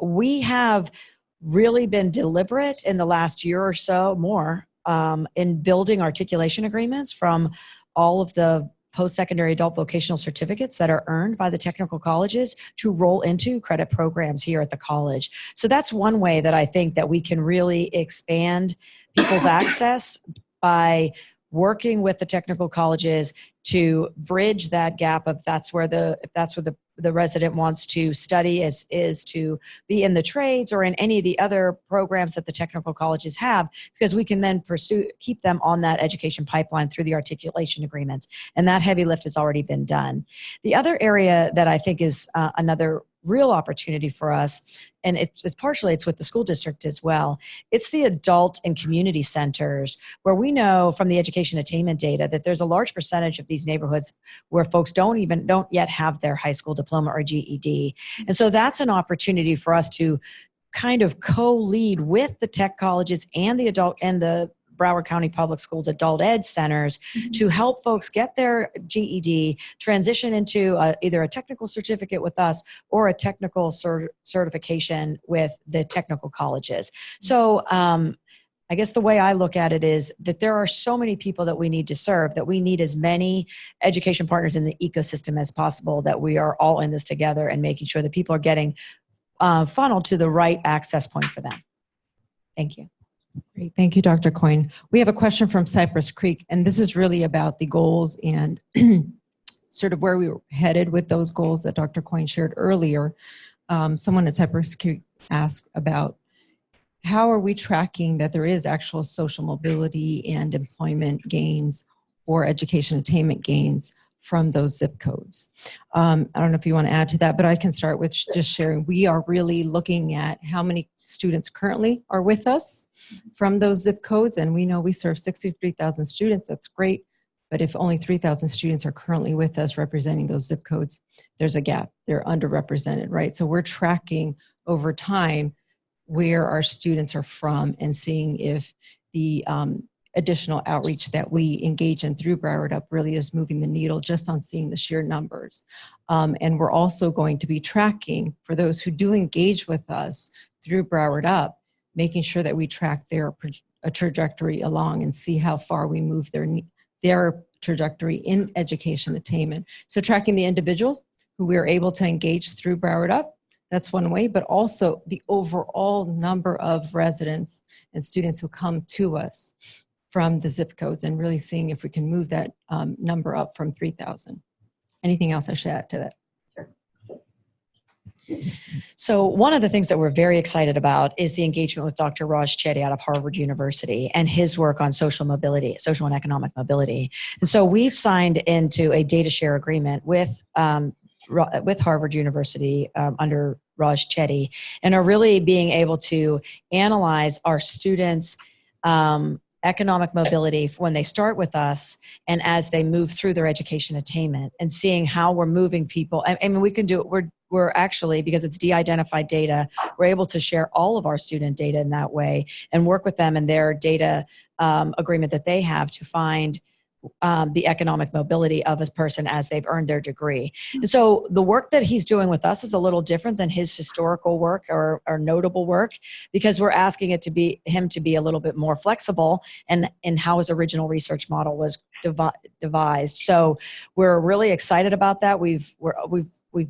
We have really been deliberate in the last year or so more in building articulation agreements from all of the post-secondary adult vocational certificates that are earned by the technical colleges to roll into credit programs here at the college. So that's one way that I think that we can really expand people's access by working with the technical colleges to bridge that gap of if that's where the resident wants to study is to be in the trades or in any of the other programs that the technical colleges have, because we can then keep them on that education pipeline through the articulation agreements. And that heavy lift has already been done. The other area that I think is another real opportunity for us, and it's with the school district as well. It's the adult and community centers, where we know from the education attainment data that there's a large percentage of these neighborhoods where folks don't yet have their high school diploma or GED. And so that's an opportunity for us to kind of co-lead with the tech colleges and the adult and the Broward County Public Schools adult ed centers to help folks get their GED, transition into either a technical certificate with us or a technical certification with the technical colleges. So I guess the way I look at it is that there are so many people that we need to serve, that we need as many education partners in the ecosystem as possible, that we are all in this together and making sure that people are getting funneled to the right access point for them. Thank you. Great. Thank you, Dr. Coyne. We have a question from Cypress Creek, and this is really about the goals and sort of where we were headed with those goals that Dr. Coyne shared earlier. Someone at Cypress Creek asked about how are we tracking that there is actual social mobility and employment gains or education attainment gains from those zip codes. I don't know if you want to add to that, but I can start with just sharing. We are really looking at how many students currently are with us from those zip codes, and we know we serve 63,000 students. That's great, but if only 3,000 students are currently with us representing those zip codes, there's a gap. They're underrepresented, right? So we're tracking over time where our students are from and seeing if the additional outreach that we engage in through BrowardUP really is moving the needle just on seeing the sheer numbers. And we're also going to be tracking for those who do engage with us through BrowardUP, making sure that we track their trajectory along and see how far we move their trajectory in education attainment. So tracking the individuals who we are able to engage through BrowardUP, that's one way, but also the overall number of residents and students who come to us from the zip codes and really seeing if we can move that number up from 3,000. Anything else I should add to that? So one of the things that we're very excited about is the engagement with Dr. Raj Chetty out of Harvard University and his work on social mobility, social and economic mobility. And so we've signed into a data share agreement with Harvard University under Raj Chetty, and are really being able to analyze our students' economic mobility when they start with us and as they move through their education attainment, and seeing how we're moving people. I mean, we can do it. We're actually, because it's de-identified data, we're able to share all of our student data in that way and work with them in their data agreement that they have to find the economic mobility of a person as they've earned their degree. And so the work that he's doing with us is a little different than his historical work or notable work, because we're asking it to be him to be a little bit more flexible and in how his original research model was devised. So we're really excited about that. We've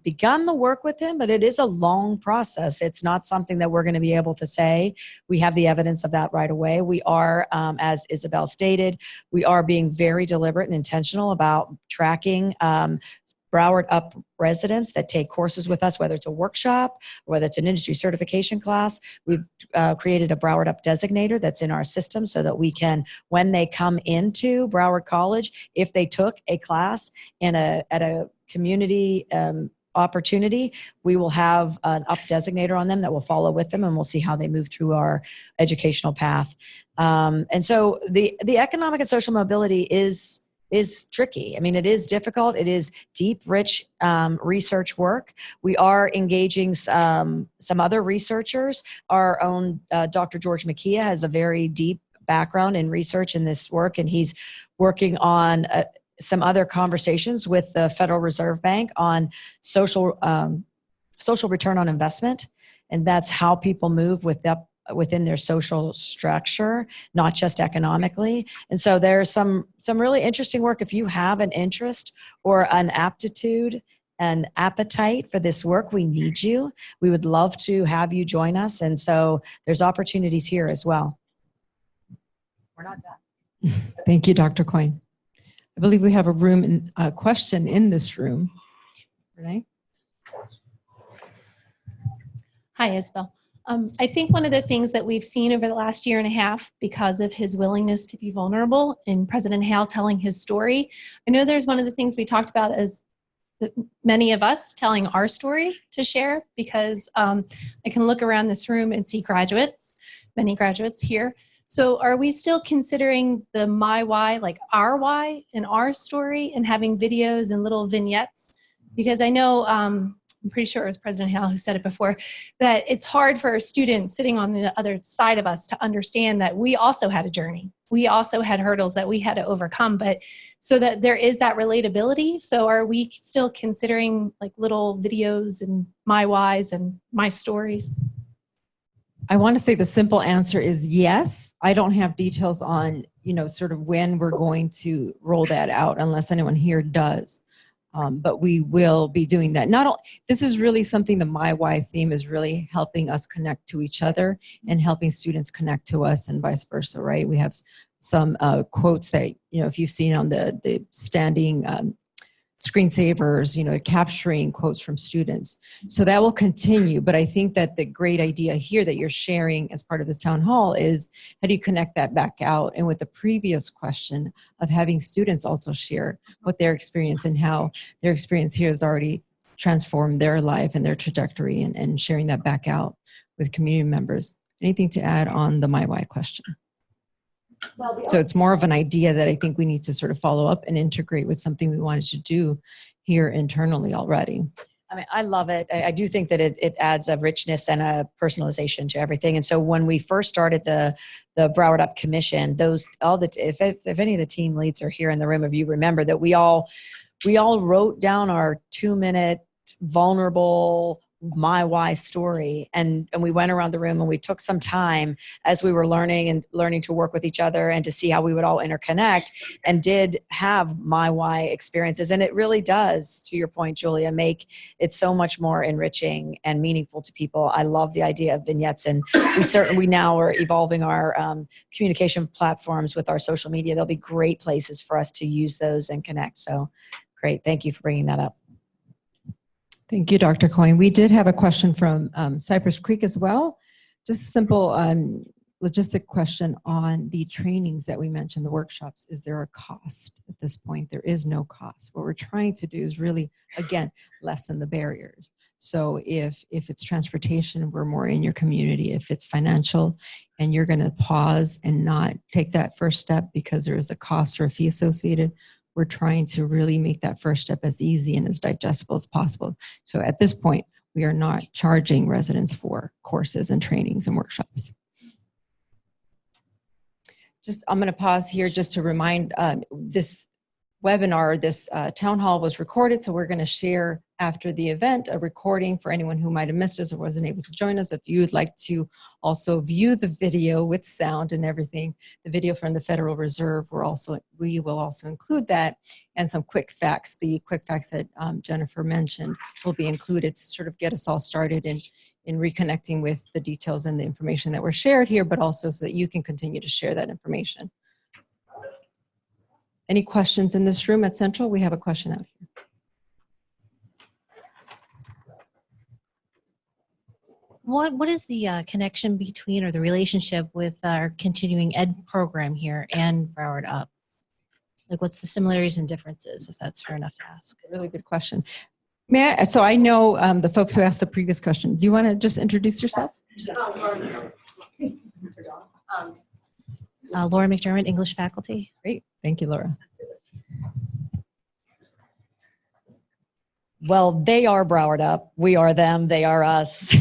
begun the work with him, but it is a long process. It's not something that we're going to be able to say we have the evidence of that right away. We are, as Isabel stated, we are being very deliberate and intentional about tracking Broward UP residents that take courses with us, whether it's a workshop, or whether it's an industry certification class. We've created a Broward UP designator that's in our system so that we can, when they come into Broward College, if they took a class at a community opportunity, we will have an UP designator on them that will follow with them, and we'll see how they move through our educational path. And so the economic and social mobility is tricky. I mean, it is difficult. It is deep, rich research work. We are engaging some other researchers. Our own Dr. George McKeah has a very deep background in research in this work, and he's working on some other conversations with the Federal Reserve Bank on social return on investment. And that's how people move within their social structure, not just economically. And so there's some really interesting work. If you have an interest or an aptitude and appetite for this work, we need you. We would love to have you join us. And so there's opportunities here as well. We're not done. Thank you, Dr. Coyne. I believe we have a question in this room. Renee? Hi, Isabel. I think one of the things that we've seen over the last year and a half, because of his willingness to be vulnerable in President Hale telling his story, I know there's one of the things we talked about as many of us telling our story to share, because I can look around this room and see graduates, many graduates here. So are we still considering the my why, like our why and our story, and having videos and little vignettes? Because I know, I'm pretty sure it was President Hale who said it before, that it's hard for students sitting on the other side of us to understand that we also had a journey. We also had hurdles that we had to overcome, but so that there is that relatability. So are we still considering like little videos and my whys and my stories? I want to say the simple answer is yes. I don't have details on, sort of when we're going to roll that out unless anyone here does. But we will be doing that. This is really something, the My Why theme is really helping us connect to each other and helping students connect to us and vice versa, right? We have some quotes that, if you've seen on the standing screensavers, capturing quotes from students. So that will continue. But I think that the great idea here that you're sharing as part of this town hall is how do you connect that back out? And with the previous question of having students also share what their experience and how their experience here has already transformed their life and their trajectory, and sharing that back out with community members. Anything to add on the My Why question? So it's more of an idea that I think we need to sort of follow up and integrate with something we wanted to do here internally already. I mean, I love it. I do think that it adds a richness and a personalization to everything. And so when we first started the Broward UP Commission, if any of the team leads are here in the room, if you remember that we all wrote down our 2-minute vulnerable My Why story, and we went around the room and we took some time as we were learning to work with each other and to see how we would all interconnect, and did have My Why experiences. And it really does, to your point, Julia, make it so much more enriching and meaningful to people. I love the idea of vignettes, and we now are evolving our communication platforms with our social media. There'll be great places for us to use those and connect. So great. Thank you for bringing that up. Thank you, Dr. Coyne. We did have a question from Cypress Creek as well. Just a simple logistic question on the trainings that we mentioned, the workshops. Is there a cost at this point? There is no cost. What we're trying to do is really, again, lessen the barriers. So if it's transportation, we're more in your community. If it's financial and you're going to pause and not take that first step because there is a cost or a fee associated, we're trying to really make that first step as easy and as digestible as possible. So at this point, we are not charging residents for courses and trainings and workshops. I'm going to pause here just to remind this webinar, this town hall was recorded, so we're going to share after the event a recording for anyone who might have missed us or wasn't able to join us. If you would like to also view the video with sound and everything, the video from the Federal Reserve, we will also include that, and some quick facts. The quick facts that Jennifer mentioned will be included to sort of get us all started in reconnecting with the details and the information that were shared here, but also so that you can continue to share that information. Any questions in this room at Central? We have a question out here. What is the connection between, or the relationship with, our continuing ed program here and Broward UP? Like, what's the similarities and differences, if that's fair enough to ask? Really good question. So I know the folks who asked the previous question. Do you want to just introduce yourself? Laura McDermott, English faculty. Great. Thank you, Laura. Well, they are Broward UP. We are them. They are us.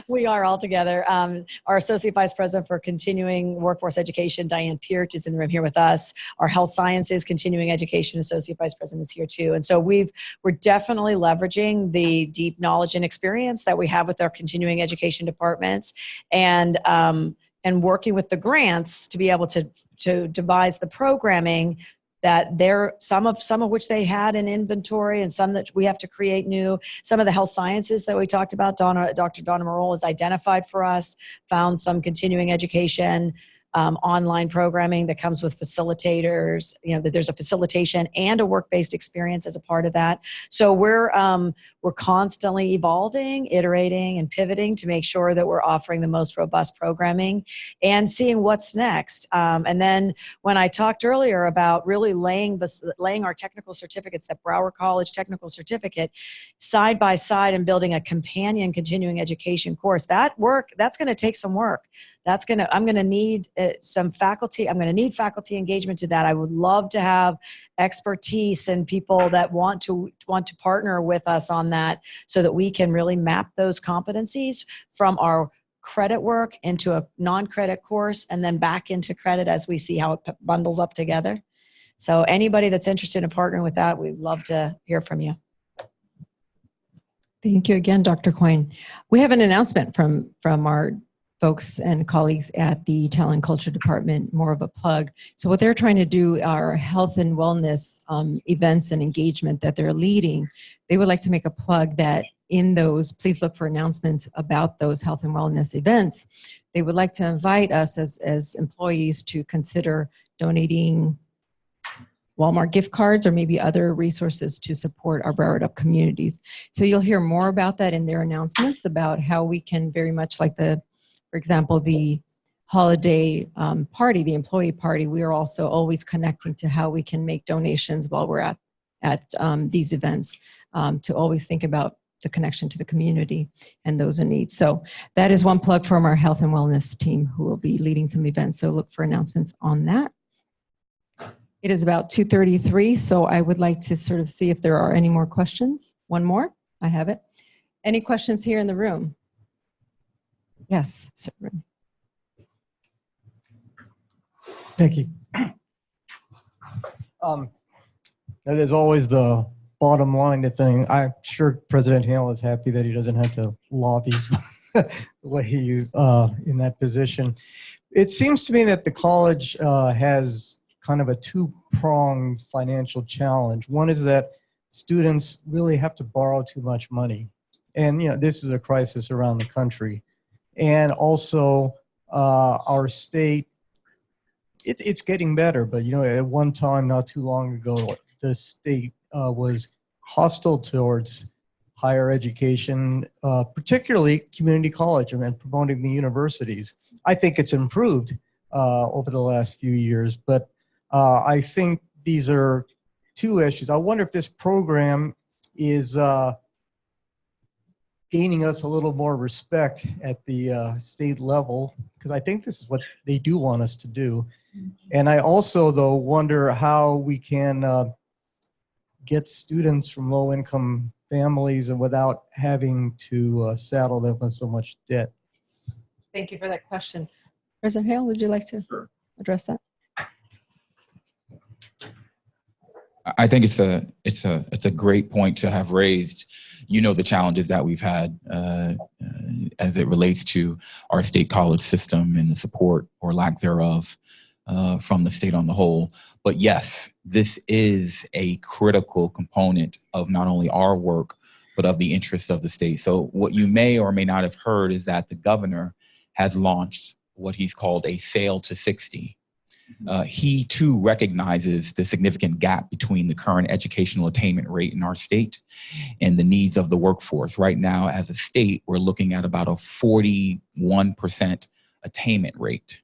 We are all together. Our Associate Vice President for Continuing Workforce Education, Diane Peart, is in the room here with us. Our Health Sciences Continuing Education Associate Vice President is here too. And so we're definitely leveraging the deep knowledge and experience that we have with our continuing education departments, and working with the grants to be able to devise the programming that some of which they had in inventory, and some that we have to create new. Some of the health sciences that we talked about, Dr. Donna Marole has identified for us, found some continuing education online programming that comes with facilitators, that there's a facilitation and a work-based experience as a part of that. So we're constantly evolving, iterating, and pivoting to make sure that we're offering the most robust programming and seeing what's next. And then when I talked earlier about really laying our technical certificates, that Broward College Technical Certificate, side by side, and building a companion continuing education course, that's going to take some work. I'm going to need some faculty. I'm going to need faculty engagement to that. I would love to have expertise and people that want to partner with us on that, so that we can really map those competencies from our credit work into a non-credit course, and then back into credit as we see how it bundles up together. So anybody that's interested in partnering with that, we'd love to hear from you. Thank you again, Dr. Coyne. We have an announcement from our folks and colleagues at the Talent and Culture Department more of a plug. So what they're trying to do are health and wellness events and engagement that they're leading. They would like to make a plug that in those, please look for announcements about those health and wellness events. They would like to invite us as employees to consider donating Walmart gift cards or maybe other resources to support our Broward UP communities. So you'll hear more about that in their announcements about how we can very much like for example, the holiday party, the employee party, we are also always connecting to how we can make donations while we're at these events to always think about the connection to the community and those in need. So that is one plug from our health and wellness team who will be leading some events. So look for announcements on that. It is about 2:33, so I would like to sort of see if there are any more questions. One more, I have it. Any questions here in the room? Yes, certainly. Thank you. There's always the bottom line to thing. I'm sure President Hale is happy that he doesn't have to lobby the way he's in that position. It seems to me that the college has kind of a two-pronged financial challenge. One is that students really have to borrow too much money. And, you know, this is a crisis around the country. And also our state, it's getting better, but, you know, at one time, not too long ago, the state was hostile towards higher education, particularly community college and promoting the universities. I think it's improved over the last few years, but I think these are two issues. I wonder if this program is gaining us a little more respect at the state level, because I think this is what they do want us to do. And I also, though, wonder how we can get students from low-income families and without having to saddle them with so much debt. Thank you for that question. President Hale, would you like to address that? I think it's a great point to have raised. You know, the challenges that we've had as it relates to our state college system and the support or lack thereof from the state on the whole. But yes, this is a critical component of not only our work, but of the interests of the state. So what you may or may not have heard is that the governor has launched what he's called a Sail to 60. He too recognizes the significant gap between the current educational attainment rate in our state and the needs of the workforce. Right now, as a state, we're looking at about a 41% attainment rate.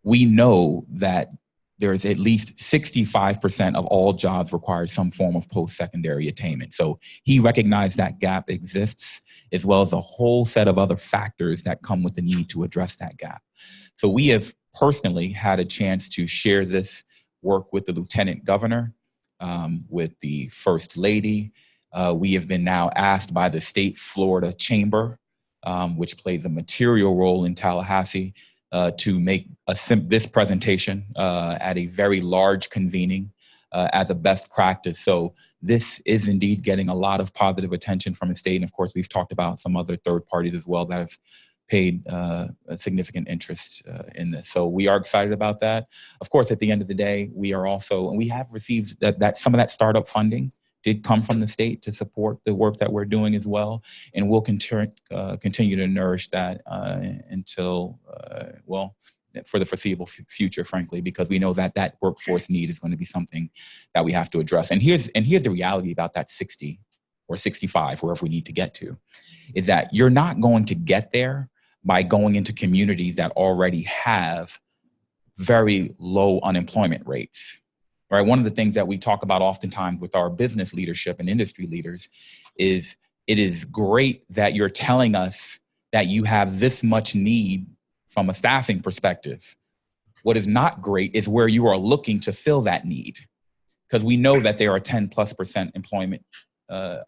We know that there's at least 65% of all jobs require some form of post-secondary attainment. So he recognized that gap exists, as well as a whole set of other factors that come with the need to address that gap. So we have personally had a chance to share this work with the Lieutenant Governor, with the First Lady. We have been now asked by the State Florida Chamber, which plays a material role in Tallahassee, to make this presentation at a very large convening as a best practice. So this is indeed getting a lot of positive attention from the state. And of course, we've talked about some other third parties as well that have paid a significant interest in this. So we are excited about that. Of course, at the end of the day, we are also, and we have received that some of that startup funding did come from the state to support the work that we're doing as well. And we'll continue to nourish that until, well, for the foreseeable future, frankly, because we know that that workforce need is going to be something that we have to address. And here's the reality about that 60 or 65, wherever we need to get to, is that you're not going to get there by going into communities that already have very low unemployment rates. Right? One of the things that we talk about oftentimes with our business leadership and industry leaders is it is great that you're telling us that you have this much need from a staffing perspective. What is not great is where you are looking to fill that need, because we know that there are 10+%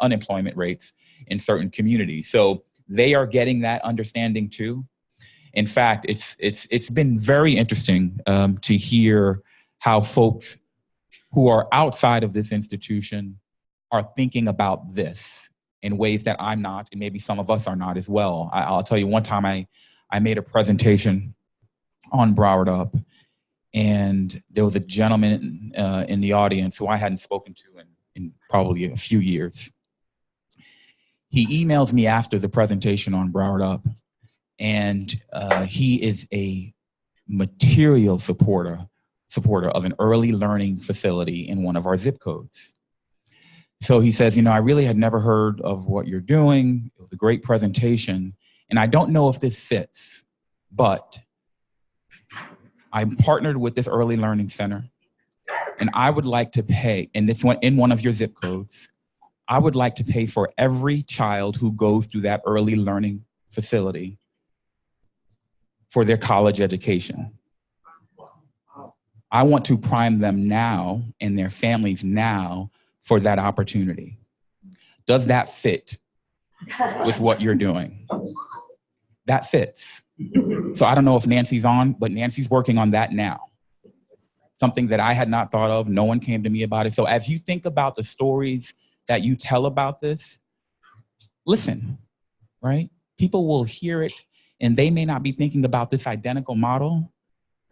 unemployment rates in certain communities. So they are getting that understanding too. In fact, it's been very interesting to hear how folks who are outside of this institution are thinking about this in ways that I'm not, and maybe some of us are not as well. I'll tell you, one time I I made a presentation on Broward UP, and there was a gentleman in the audience who I hadn't spoken to in probably a few years. He emails me after the presentation on Broward UP, and he is a material supporter of an early learning facility in one of our zip codes. So he says, I really had never heard of what you're doing. It was a great presentation. And I don't know if this fits, but I'm partnered with this early learning center, and I would like to pay, and this one in one of your zip codes, I would like to pay for every child who goes through that early learning facility for their college education. I want to prime them now and their families now for that opportunity. Does that fit with what you're doing? That fits. So I don't know if Nancy's on, but Nancy's working on that now. Something that I had not thought of. No one came to me about it. So as you think about the stories that you tell about this, listen, right? People will hear it, and they may not be thinking about this identical model,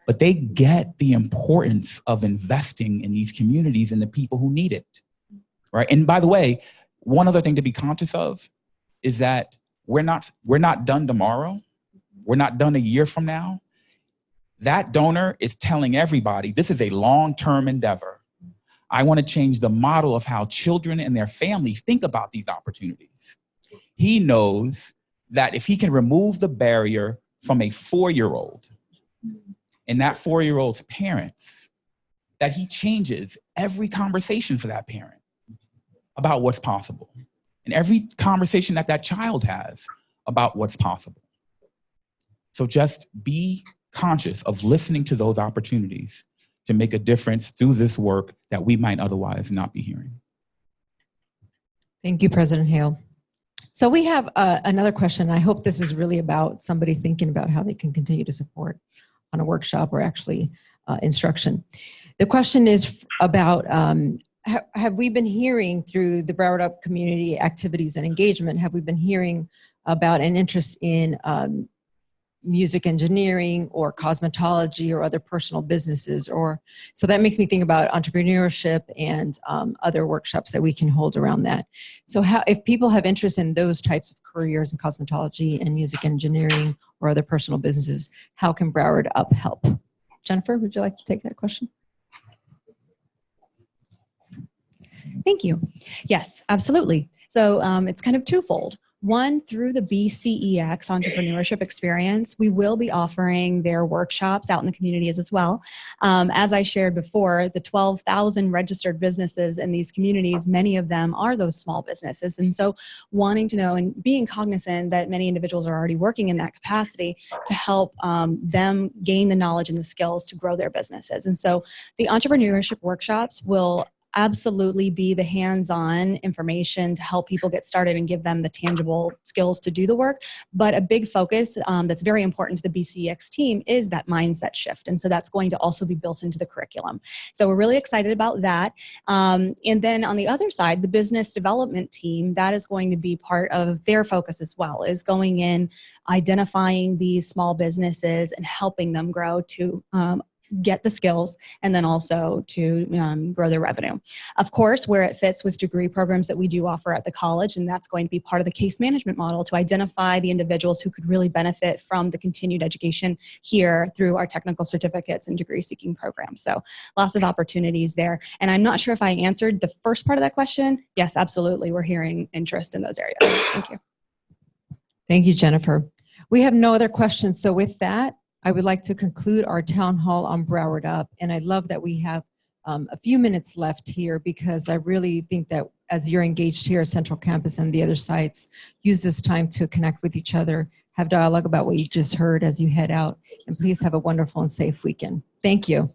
but they get the importance of investing in these communities and the people who need it, right? And by the way, one other thing to be conscious of is that we're not done tomorrow. We're not done a year from now. That donor is telling everybody this is a long-term endeavor. I want to change the model of how children and their families think about these opportunities. He knows that if he can remove the barrier from a 4-year-old and that 4-year-old's parents, that he changes every conversation for that parent about what's possible, and every conversation that that child has about what's possible. So just be conscious of listening to those opportunities to make a difference through this work that we might otherwise not be hearing. Thank you, President Hale. So we have another question. I hope this is really about somebody thinking about how they can continue to support on a workshop or actually instruction. The question is about, have we been hearing through the Broward UP community activities and engagement, have we been hearing about an interest in music engineering or cosmetology or other personal businesses? Or so that makes me think about entrepreneurship and other workshops that we can hold around that. So how, if people have interest in those types of careers in cosmetology and music engineering or other personal businesses, how can Broward UP help? Jennifer, would you like to take that question? Thank you. Yes, absolutely. So it's kind of twofold. One, through the BCEX entrepreneurship experience, we will be offering their workshops out in the communities as well. As I shared before, the 12,000 registered businesses in these communities, many of them are those small businesses. And so wanting to know and being cognizant that many individuals are already working in that capacity to help them gain the knowledge and the skills to grow their businesses. And so the entrepreneurship workshops will absolutely be the hands-on information to help people get started and give them the tangible skills to do the work. But a big focus that's very important to the BCEX team is that mindset shift. And so that's going to also be built into the curriculum. So we're really excited about that. And then on the other side, the business development team, that is going to be part of their focus as well, is going in, identifying these small businesses and helping them grow to get the skills and then also to grow their revenue. Of course, where it fits with degree programs that we do offer at the college, and that's going to be part of the case management model to identify the individuals who could really benefit from the continued education here through our technical certificates and degree seeking programs. So lots of opportunities there. And I'm not sure if I answered the first part of that question. Yes, absolutely. We're hearing interest in those areas. Thank you. Thank you, Jennifer. We have no other questions. So with that, I would like to conclude our town hall on Broward UP. And I love that we have a few minutes left here, because I really think that as you're engaged here at Central Campus and the other sites, use this time to connect with each other, have dialogue about what you just heard as you head out, and please have a wonderful and safe weekend. Thank you.